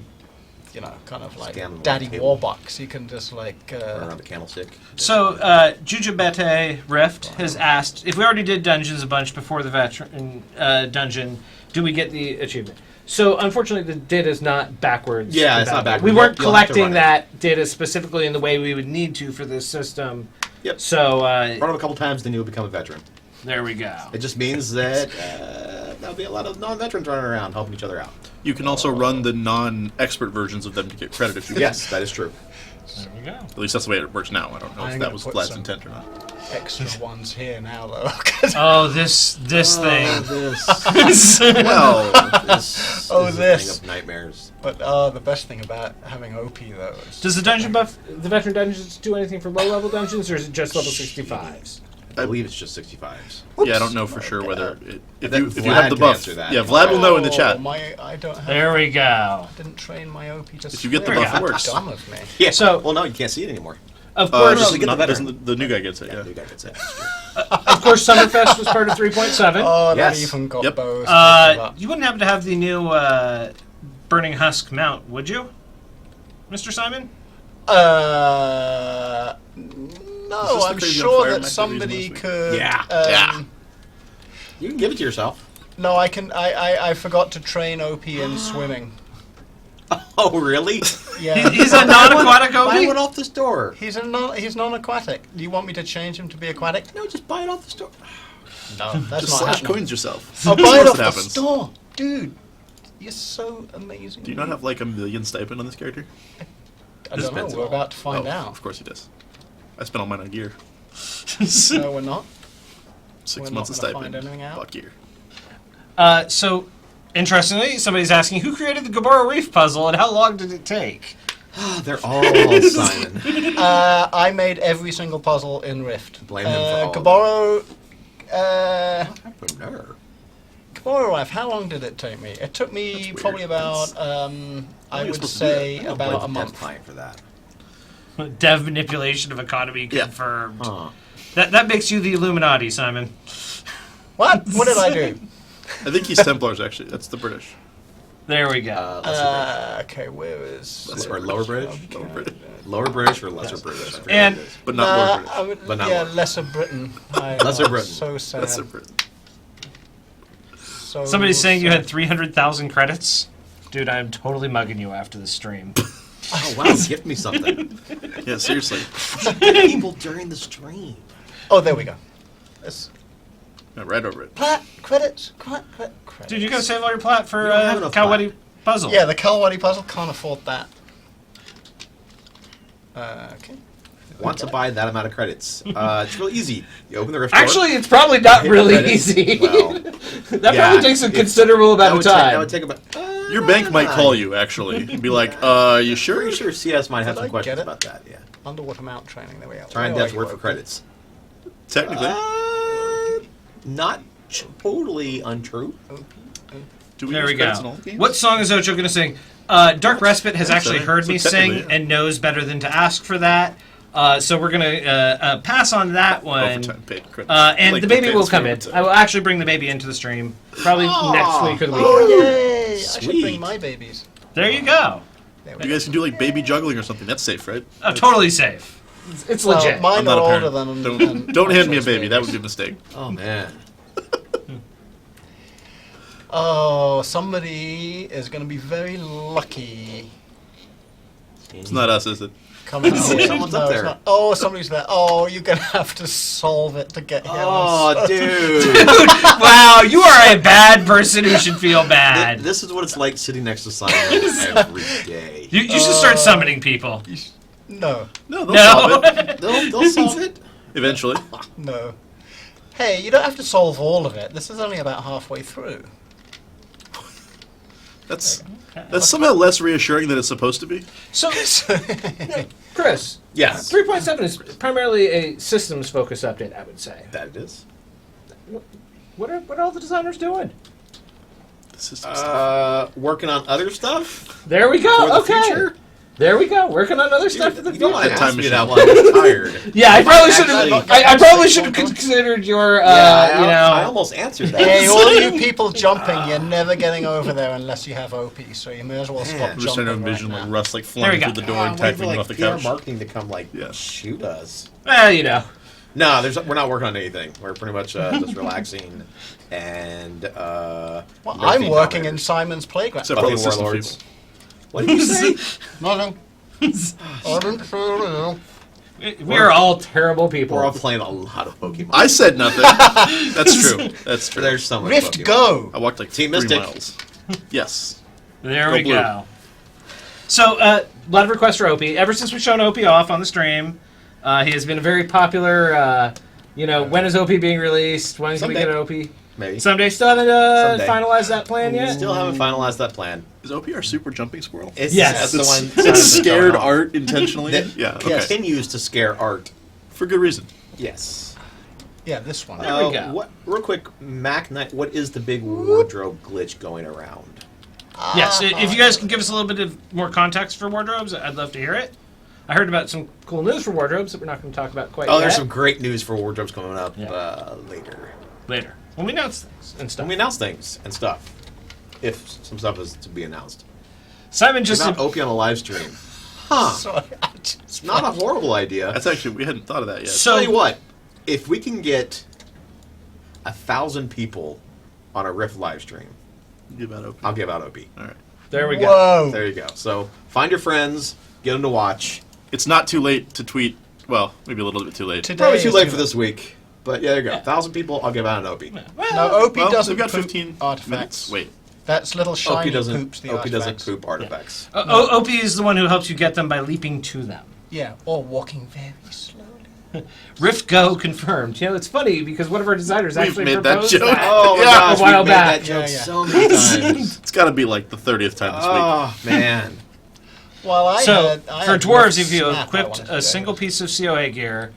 [SPEAKER 1] kind of like
[SPEAKER 2] Stand on the
[SPEAKER 1] Daddy
[SPEAKER 2] table.
[SPEAKER 1] Warbucks. You can just like.
[SPEAKER 2] Run around the candlestick.
[SPEAKER 3] So, Jujubete Rift has asked, if we already did dungeons a bunch before the veteran dungeon, do we get the achievement? So, unfortunately, the data is not backwards.
[SPEAKER 2] Yeah, it's not
[SPEAKER 3] compatible.
[SPEAKER 2] backwards.
[SPEAKER 3] We weren't
[SPEAKER 2] You'll have to
[SPEAKER 3] collecting
[SPEAKER 2] run it.
[SPEAKER 3] that data specifically in the way we would need to for this system.
[SPEAKER 2] Yep.
[SPEAKER 3] So,
[SPEAKER 2] Run them a couple times, then you'll become a veteran.
[SPEAKER 3] there we go.
[SPEAKER 2] It just means that there'll be a lot of non-veterans running around helping each other out.
[SPEAKER 4] You can also run the non-expert versions of them to get credit if you
[SPEAKER 2] Yes, that is true.
[SPEAKER 3] There we go.
[SPEAKER 4] At least that's the way it works now. I don't know
[SPEAKER 1] I'm
[SPEAKER 4] if
[SPEAKER 1] gonna
[SPEAKER 4] that was
[SPEAKER 1] put
[SPEAKER 4] Vlad's
[SPEAKER 1] some-
[SPEAKER 4] intent or not.
[SPEAKER 1] Extra ones here now though. 'Cause-
[SPEAKER 3] Oh, this thing.
[SPEAKER 2] This.
[SPEAKER 4] Well,
[SPEAKER 2] This.
[SPEAKER 1] Oh,
[SPEAKER 2] is a
[SPEAKER 1] this.
[SPEAKER 2] thing of nightmares.
[SPEAKER 1] But the best thing about having OP though is
[SPEAKER 3] Does the dungeon buff, the veteran dungeons, do anything for low-level dungeons, or is it just level 65s?
[SPEAKER 2] I believe it's just 65s.
[SPEAKER 4] yeah, I don't know for sure whether if
[SPEAKER 2] Then
[SPEAKER 4] you
[SPEAKER 2] Vlad
[SPEAKER 4] have the
[SPEAKER 2] can
[SPEAKER 4] buff.
[SPEAKER 2] answer that.
[SPEAKER 4] Yeah, Vlad will know in the chat.
[SPEAKER 1] I don't have.
[SPEAKER 3] There we go.
[SPEAKER 1] I didn't train my OP to.
[SPEAKER 4] If you get the
[SPEAKER 1] swim.
[SPEAKER 4] buff, it works.
[SPEAKER 1] Dumb of me.
[SPEAKER 2] Yeah.
[SPEAKER 3] So-
[SPEAKER 2] well, no, you can't see it anymore.
[SPEAKER 3] Of course,
[SPEAKER 2] no, get the veteran.
[SPEAKER 4] doesn't the new guy gets it?
[SPEAKER 2] Yeah,
[SPEAKER 4] Yeah.
[SPEAKER 2] you guys it.
[SPEAKER 3] of course, Summerfest was part of 3.7.
[SPEAKER 1] Oh,
[SPEAKER 2] Yes.
[SPEAKER 1] that even got
[SPEAKER 4] Yep.
[SPEAKER 1] bows. to give up.
[SPEAKER 3] You wouldn't happen to have the new Burning Husk mount, would you, Mr. Simon?
[SPEAKER 1] No,
[SPEAKER 4] Is this the
[SPEAKER 1] I'm
[SPEAKER 4] crazy on
[SPEAKER 1] sure
[SPEAKER 4] fire
[SPEAKER 1] that
[SPEAKER 4] match
[SPEAKER 1] somebody
[SPEAKER 4] we used last
[SPEAKER 1] could.
[SPEAKER 2] Yeah,
[SPEAKER 4] yeah.
[SPEAKER 2] You can give it to yourself.
[SPEAKER 1] No, I can. I forgot to train OP in swimming.
[SPEAKER 2] Oh, really?
[SPEAKER 1] Yeah,
[SPEAKER 3] He's a non-aquatic
[SPEAKER 2] Buy
[SPEAKER 3] OP?
[SPEAKER 2] one off the store.
[SPEAKER 1] he's non-aquatic. Do you want me to change him to be aquatic?
[SPEAKER 2] No, just buy it off the store.
[SPEAKER 1] No, that's
[SPEAKER 4] Just
[SPEAKER 1] not
[SPEAKER 4] slash
[SPEAKER 1] happening.
[SPEAKER 4] coins yourself.
[SPEAKER 1] I'll
[SPEAKER 4] Of
[SPEAKER 1] buy it
[SPEAKER 4] course
[SPEAKER 1] off the
[SPEAKER 4] happens.
[SPEAKER 1] store, dude. You're so amazing.
[SPEAKER 4] Do you not have like 1 million stipend on this character?
[SPEAKER 1] I
[SPEAKER 2] This
[SPEAKER 1] don't know.
[SPEAKER 2] depends
[SPEAKER 1] We're
[SPEAKER 2] on-
[SPEAKER 1] about to find
[SPEAKER 4] Oh,
[SPEAKER 1] out.
[SPEAKER 4] Of course he does. I spent all mine on gear.
[SPEAKER 1] No, we're not.
[SPEAKER 4] 6
[SPEAKER 1] We're
[SPEAKER 4] months of
[SPEAKER 1] not gonna find
[SPEAKER 4] stipend.
[SPEAKER 1] anything out.
[SPEAKER 4] Bought gear.
[SPEAKER 3] So, interestingly, somebody's asking, who created the Gabora Reef puzzle and how long did it take?
[SPEAKER 2] They're all Simon.
[SPEAKER 1] I made every single puzzle in Rift.
[SPEAKER 2] Blame him for all of
[SPEAKER 1] Gaboro,
[SPEAKER 2] What happened there?
[SPEAKER 1] Gaboro Life, how long did it take me? It took me probably about, I would say,
[SPEAKER 2] I don't
[SPEAKER 1] about
[SPEAKER 2] blame
[SPEAKER 1] a
[SPEAKER 2] the
[SPEAKER 1] month.
[SPEAKER 2] dev client for that.
[SPEAKER 3] Dev manipulation of economy
[SPEAKER 4] Yeah.
[SPEAKER 3] confirmed.
[SPEAKER 2] Huh.
[SPEAKER 3] That makes you the Illuminati, Simon.
[SPEAKER 1] What? What did I do?
[SPEAKER 4] I think he's Templars, actually. That's the British.
[SPEAKER 3] There we go.
[SPEAKER 1] Okay, where is...
[SPEAKER 2] Or Lower British?
[SPEAKER 4] Lower British.
[SPEAKER 2] Lower British or Lesser British? I forget
[SPEAKER 3] And-
[SPEAKER 2] what it is.
[SPEAKER 4] But not Lower British.
[SPEAKER 1] I would,
[SPEAKER 2] But not
[SPEAKER 1] yeah,
[SPEAKER 2] more.
[SPEAKER 1] Lesser Britain.
[SPEAKER 2] Lesser Britain.
[SPEAKER 1] So sad.
[SPEAKER 4] That's the British.
[SPEAKER 1] So
[SPEAKER 3] Somebody's saying you
[SPEAKER 1] sad.
[SPEAKER 3] had 300,000 credits. Dude, I'm totally mugging you after the stream.
[SPEAKER 2] Oh, wow, gift me something.
[SPEAKER 4] Yeah, seriously.
[SPEAKER 2] People during the stream.
[SPEAKER 1] Oh, there we go. It's
[SPEAKER 4] Yeah, right over it.
[SPEAKER 1] plat credits. Credits.
[SPEAKER 3] Dude, you gotta save all your plat for
[SPEAKER 2] We don't have enough
[SPEAKER 3] Kalwadi puzzle.
[SPEAKER 1] Yeah, the Kalwadi puzzle, can't afford that. Okay.
[SPEAKER 2] Want to buy that amount of credits? It's real easy. You open the Rift door.
[SPEAKER 3] Actually, it's probably not
[SPEAKER 2] hit
[SPEAKER 3] really
[SPEAKER 2] credits.
[SPEAKER 3] easy.
[SPEAKER 2] Well,
[SPEAKER 3] that
[SPEAKER 2] yeah,
[SPEAKER 3] probably takes a
[SPEAKER 2] it's-
[SPEAKER 3] considerable amount of time.
[SPEAKER 2] That would take about.
[SPEAKER 4] Your bank might call you, actually, and be like, you sure?
[SPEAKER 2] Pretty sure CS might have
[SPEAKER 1] Did
[SPEAKER 2] some
[SPEAKER 1] I
[SPEAKER 2] questions
[SPEAKER 1] get it?
[SPEAKER 2] about that. Yeah.
[SPEAKER 1] Underwater mount training, there we go.
[SPEAKER 2] Try and
[SPEAKER 1] Where
[SPEAKER 2] devs
[SPEAKER 1] are
[SPEAKER 2] work
[SPEAKER 1] you,
[SPEAKER 2] for
[SPEAKER 1] Ocho?
[SPEAKER 2] credits.
[SPEAKER 4] Technically.
[SPEAKER 2] Not totally untrue.
[SPEAKER 4] Do we
[SPEAKER 3] There
[SPEAKER 4] use
[SPEAKER 3] we
[SPEAKER 4] credits in
[SPEAKER 3] go.
[SPEAKER 4] all games?
[SPEAKER 3] What song is Ocho gonna sing? Dark Respite has
[SPEAKER 4] think
[SPEAKER 3] actually
[SPEAKER 4] so.
[SPEAKER 3] heard
[SPEAKER 4] So
[SPEAKER 3] me sing
[SPEAKER 4] technically, yeah.
[SPEAKER 3] and knows better than to ask for that. So we're gonna pass on that one.
[SPEAKER 4] Overtime paid credits.
[SPEAKER 3] And
[SPEAKER 4] Like
[SPEAKER 3] the baby
[SPEAKER 4] paid
[SPEAKER 3] will
[SPEAKER 4] for
[SPEAKER 3] come in.
[SPEAKER 4] overtime.
[SPEAKER 3] I will actually bring the baby into the stream, probably next week or the week
[SPEAKER 1] Oh,
[SPEAKER 3] after.
[SPEAKER 1] yay! I should
[SPEAKER 2] Sweet.
[SPEAKER 1] bring my babies.
[SPEAKER 3] There you go.
[SPEAKER 1] There we
[SPEAKER 4] You
[SPEAKER 1] go.
[SPEAKER 4] guys can do like baby juggling or something. That's safe, right?
[SPEAKER 3] Totally safe. It's
[SPEAKER 1] Well,
[SPEAKER 3] legit.
[SPEAKER 1] mine
[SPEAKER 4] I'm not
[SPEAKER 1] are
[SPEAKER 4] a
[SPEAKER 1] older
[SPEAKER 4] parent.
[SPEAKER 1] than...
[SPEAKER 4] Don't hand me a
[SPEAKER 1] Ocho's
[SPEAKER 4] baby. That would
[SPEAKER 1] babies.
[SPEAKER 4] be a mistake.
[SPEAKER 2] Oh man.
[SPEAKER 1] Oh, somebody is going to be very lucky.
[SPEAKER 4] It's not us, is it?
[SPEAKER 1] Coming here.
[SPEAKER 2] Someone's
[SPEAKER 1] No,
[SPEAKER 2] up
[SPEAKER 1] it's
[SPEAKER 2] there.
[SPEAKER 1] not. Oh, somebody's there. Oh, you're going to have to solve it to get here.
[SPEAKER 2] Oh,
[SPEAKER 1] I'm so-
[SPEAKER 2] dude.
[SPEAKER 3] Wow, you are a bad person who should feel bad.
[SPEAKER 2] This is what it's like sitting next to Simon every day.
[SPEAKER 3] You should start summoning people.
[SPEAKER 1] No,
[SPEAKER 4] No, they'll solve
[SPEAKER 3] No.
[SPEAKER 4] it.
[SPEAKER 2] They'll solve it.
[SPEAKER 4] Eventually.
[SPEAKER 1] no. Hey, you don't have to solve all of it. This is only about halfway through.
[SPEAKER 4] That's somehow less reassuring than it's supposed to be.
[SPEAKER 3] So, Chris,
[SPEAKER 2] Yes.
[SPEAKER 3] 3.7 is primarily a systems-focused update, I would say.
[SPEAKER 2] That it is.
[SPEAKER 3] What are all the designers doing?
[SPEAKER 4] This is
[SPEAKER 2] Working on other stuff
[SPEAKER 3] There we
[SPEAKER 2] for
[SPEAKER 3] go.
[SPEAKER 2] the
[SPEAKER 3] Okay.
[SPEAKER 2] future.
[SPEAKER 3] There we go. Working on other stuff for the
[SPEAKER 2] You don't want
[SPEAKER 3] future.
[SPEAKER 2] to
[SPEAKER 4] Time
[SPEAKER 2] ask me
[SPEAKER 4] machine.
[SPEAKER 2] that while I'm tired.
[SPEAKER 3] Yeah, I probably should
[SPEAKER 2] Actually-
[SPEAKER 3] have. I probably should have considered your.
[SPEAKER 2] I almost answered that.
[SPEAKER 1] Hey, all you people jumping, you're never getting over there unless you have OP, so you may as well stop
[SPEAKER 2] Man.
[SPEAKER 4] I'm just trying to
[SPEAKER 1] jumping
[SPEAKER 4] envision
[SPEAKER 1] right
[SPEAKER 4] like
[SPEAKER 1] now.
[SPEAKER 4] Russ like
[SPEAKER 3] There
[SPEAKER 4] flying
[SPEAKER 3] we
[SPEAKER 4] through
[SPEAKER 3] go.
[SPEAKER 4] the door and
[SPEAKER 2] Wait for,
[SPEAKER 4] tackling off the
[SPEAKER 2] PR
[SPEAKER 4] couch.
[SPEAKER 2] marketing to come
[SPEAKER 4] Yeah.
[SPEAKER 2] shoot us.
[SPEAKER 3] Well, you know.
[SPEAKER 2] No, we're not working on anything. We're pretty much just relaxing and
[SPEAKER 1] Well,
[SPEAKER 2] nerfing
[SPEAKER 1] I'm working in
[SPEAKER 2] Dominators.
[SPEAKER 1] Simon's playground.
[SPEAKER 4] Except for all the
[SPEAKER 2] Buffy
[SPEAKER 4] system
[SPEAKER 2] Warlords.
[SPEAKER 4] people.
[SPEAKER 2] What did you say?
[SPEAKER 1] Nothing. I didn't say anything.
[SPEAKER 3] We are all terrible people.
[SPEAKER 2] We're all playing a lot of Pokemon.
[SPEAKER 4] I said nothing. That's true. That's true.
[SPEAKER 2] There's so much
[SPEAKER 1] Rift
[SPEAKER 2] Pokemon.
[SPEAKER 1] Go!
[SPEAKER 4] I walked like
[SPEAKER 2] Team
[SPEAKER 4] 3
[SPEAKER 2] Mystic.
[SPEAKER 4] miles. Yes.
[SPEAKER 3] There
[SPEAKER 4] Go
[SPEAKER 3] we
[SPEAKER 4] blue.
[SPEAKER 3] go. So, a lot of requests for Opie. Ever since we've shown Opie off on the stream, he has been a very popular. When is Opie being released? When can we
[SPEAKER 2] Someday.
[SPEAKER 3] get an Opie?
[SPEAKER 2] Maybe.
[SPEAKER 3] Someday. Still haven't
[SPEAKER 2] Someday.
[SPEAKER 3] finalized that plan yet.
[SPEAKER 2] Still haven't finalized that plan.
[SPEAKER 4] Is OPR super jumping squirrel?
[SPEAKER 2] It's,
[SPEAKER 3] Yes.
[SPEAKER 2] that's the one.
[SPEAKER 4] It's
[SPEAKER 2] Simon's been
[SPEAKER 4] scared
[SPEAKER 2] going off.
[SPEAKER 4] art intentionally.
[SPEAKER 2] That
[SPEAKER 4] Yeah. Okay.
[SPEAKER 2] continues to scare art.
[SPEAKER 4] For good reason.
[SPEAKER 2] Yes.
[SPEAKER 1] Yeah, this one.
[SPEAKER 3] There we go.
[SPEAKER 2] Real quick, Mac Knight, what is the big wardrobe glitch going around?
[SPEAKER 3] Yes, if you guys can give us a little bit of more context for wardrobes, I'd love to hear it. I heard about some cool news for wardrobes that we're not going to talk about quite
[SPEAKER 2] Oh,
[SPEAKER 3] yet.
[SPEAKER 2] there's some great news for wardrobes coming up
[SPEAKER 3] Yeah.
[SPEAKER 2] later.
[SPEAKER 3] Later. When we announce things and stuff.
[SPEAKER 2] When we announce things and stuff. If some stuff is to be announced.
[SPEAKER 3] Simon just...
[SPEAKER 2] Not OP on a live stream. Huh.
[SPEAKER 1] Sorry, I just-
[SPEAKER 2] It's not a horrible idea.
[SPEAKER 4] That's actually we hadn't thought of that yet.
[SPEAKER 3] So-
[SPEAKER 2] Tell you what, if we can get 1,000 people on a Rift live stream,
[SPEAKER 4] Give out OP.
[SPEAKER 2] I'll give out OP.
[SPEAKER 4] All right.
[SPEAKER 3] There we go.
[SPEAKER 1] Whoa!
[SPEAKER 2] There you go. So find your friends, get them to watch.
[SPEAKER 4] It's not too late to tweet. Well, maybe a little bit too late.
[SPEAKER 1] Today
[SPEAKER 2] Probably too
[SPEAKER 1] is
[SPEAKER 2] late
[SPEAKER 1] too
[SPEAKER 2] for this week. But yeah, there you go. 1,000 people, I'll give out an OP.
[SPEAKER 1] No, OP
[SPEAKER 4] Well,
[SPEAKER 1] doesn't
[SPEAKER 4] we've got
[SPEAKER 1] poop
[SPEAKER 4] 15
[SPEAKER 1] artifacts.
[SPEAKER 4] minutes. Wait.
[SPEAKER 1] That's little shiny
[SPEAKER 2] OP doesn't.
[SPEAKER 1] poops, the
[SPEAKER 2] OP doesn't
[SPEAKER 1] artifacts.
[SPEAKER 2] poop artifacts.
[SPEAKER 3] OP is the one who helps you get them by leaping to them.
[SPEAKER 1] Yeah, or walking very slowly.
[SPEAKER 3] Rift Go confirmed. You know, it's funny because one of our designers
[SPEAKER 4] We've
[SPEAKER 3] actually
[SPEAKER 4] made that
[SPEAKER 3] proposed
[SPEAKER 4] joke.
[SPEAKER 3] that.
[SPEAKER 2] Oh my
[SPEAKER 4] Yeah,
[SPEAKER 2] gosh,
[SPEAKER 3] a while
[SPEAKER 2] we've made
[SPEAKER 3] back.
[SPEAKER 2] that joke
[SPEAKER 1] Yeah, yeah.
[SPEAKER 2] so many times.
[SPEAKER 4] It's got to be like the 30th time this week.
[SPEAKER 2] Oh man.
[SPEAKER 1] Well, I
[SPEAKER 3] for
[SPEAKER 1] had
[SPEAKER 3] dwarves,
[SPEAKER 1] Rift
[SPEAKER 3] if you
[SPEAKER 1] Snap I
[SPEAKER 3] equipped
[SPEAKER 1] wanted to
[SPEAKER 3] a
[SPEAKER 1] do.
[SPEAKER 3] single piece of COA gear,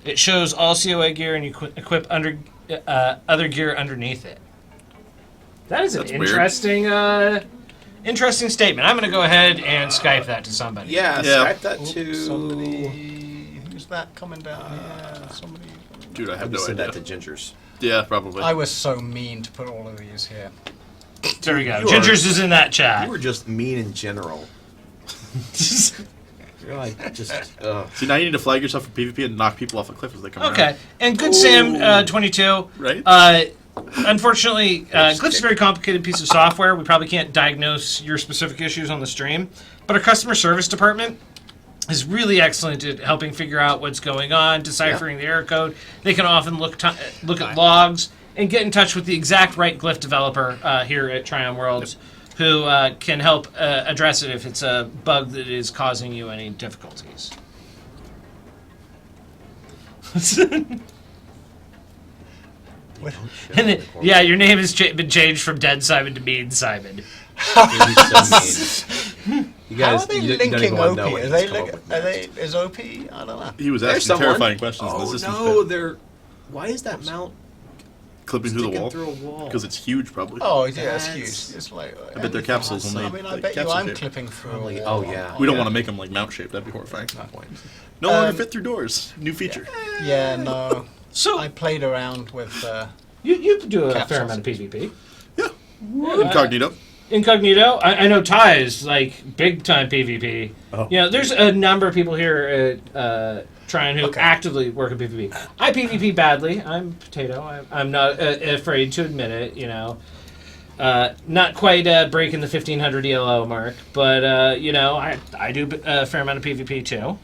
[SPEAKER 3] it shows all COA gear and you equip other gear underneath it. That is an
[SPEAKER 4] That's weird.
[SPEAKER 3] interesting statement. I'm going to go ahead and Skype that to somebody.
[SPEAKER 2] Yeah,
[SPEAKER 4] Yeah.
[SPEAKER 2] Skype that to
[SPEAKER 1] Somebody, who's that coming down here? Somebody.
[SPEAKER 4] Dude, I have
[SPEAKER 2] Maybe
[SPEAKER 4] no
[SPEAKER 2] send
[SPEAKER 4] idea.
[SPEAKER 2] that to Gingers.
[SPEAKER 4] Yeah, probably.
[SPEAKER 1] I was so mean to put all of these here.
[SPEAKER 3] There we go.
[SPEAKER 2] You
[SPEAKER 3] Gingers is in that chat.
[SPEAKER 2] You were just mean in general. You're like just.
[SPEAKER 4] See, now you need to flag yourself for PvP and knock people off a cliff as they come around.
[SPEAKER 3] Okay. And Good Sam 22.
[SPEAKER 4] Right?
[SPEAKER 3] Unfortunately, Glyph's a very complicated piece of software. We probably can't diagnose your specific issues on the stream. But our customer service department is really excellent at helping figure out what's going on, deciphering the error code. They can often look at logs and get in touch with the exact right Glyph developer here at Tryon Worlds who can help address it if it's a bug that is causing you any difficulties. And then, yeah, your name has been changed from Dead Simon to Mean Simon.
[SPEAKER 2] You guys,
[SPEAKER 1] How are they
[SPEAKER 2] you don't
[SPEAKER 1] linking
[SPEAKER 2] even wanna know
[SPEAKER 1] OP?
[SPEAKER 2] what
[SPEAKER 1] Are
[SPEAKER 2] he's
[SPEAKER 1] they
[SPEAKER 2] come up with next.
[SPEAKER 1] is OP? I don't know.
[SPEAKER 4] He was
[SPEAKER 2] There's
[SPEAKER 4] asking
[SPEAKER 2] someone.
[SPEAKER 4] terrifying questions in the
[SPEAKER 2] Oh
[SPEAKER 4] systems
[SPEAKER 2] no,
[SPEAKER 4] pit.
[SPEAKER 2] they're. Why is that mount
[SPEAKER 4] Clipping through the
[SPEAKER 2] sticking
[SPEAKER 4] wall.
[SPEAKER 2] through a wall?
[SPEAKER 4] Because it's huge, probably.
[SPEAKER 1] Oh, yeah, it's
[SPEAKER 2] That's-
[SPEAKER 1] huge. It's like.
[SPEAKER 4] I bet they're capsules and
[SPEAKER 1] I
[SPEAKER 4] they-
[SPEAKER 1] mean, I
[SPEAKER 4] like
[SPEAKER 1] bet you
[SPEAKER 4] capsule
[SPEAKER 1] I'm
[SPEAKER 4] shape.
[SPEAKER 1] clipping through.
[SPEAKER 2] Probably-
[SPEAKER 1] a wall.
[SPEAKER 2] oh, yeah.
[SPEAKER 4] We don't
[SPEAKER 1] yeah.
[SPEAKER 4] want to make them like mount shape. That'd be horrifying.
[SPEAKER 2] Point.
[SPEAKER 4] No longer
[SPEAKER 1] Um,
[SPEAKER 4] fit through doors. New feature.
[SPEAKER 1] Yeah, no.
[SPEAKER 3] So
[SPEAKER 1] I played around with.
[SPEAKER 3] you do a
[SPEAKER 1] Capsules.
[SPEAKER 3] fair amount of PvP.
[SPEAKER 4] Yeah. Incognito.
[SPEAKER 3] Incognito, I know Ty is like big time PvP.
[SPEAKER 2] Oh.
[SPEAKER 3] You know, there's a number of people here at Tryon who
[SPEAKER 1] Okay.
[SPEAKER 3] actively work at PvP. I PvP badly. I'm potato. I'm not afraid to admit it. You know, not quite breaking the 1500 ELO mark, but you know, I do a fair amount of PvP too.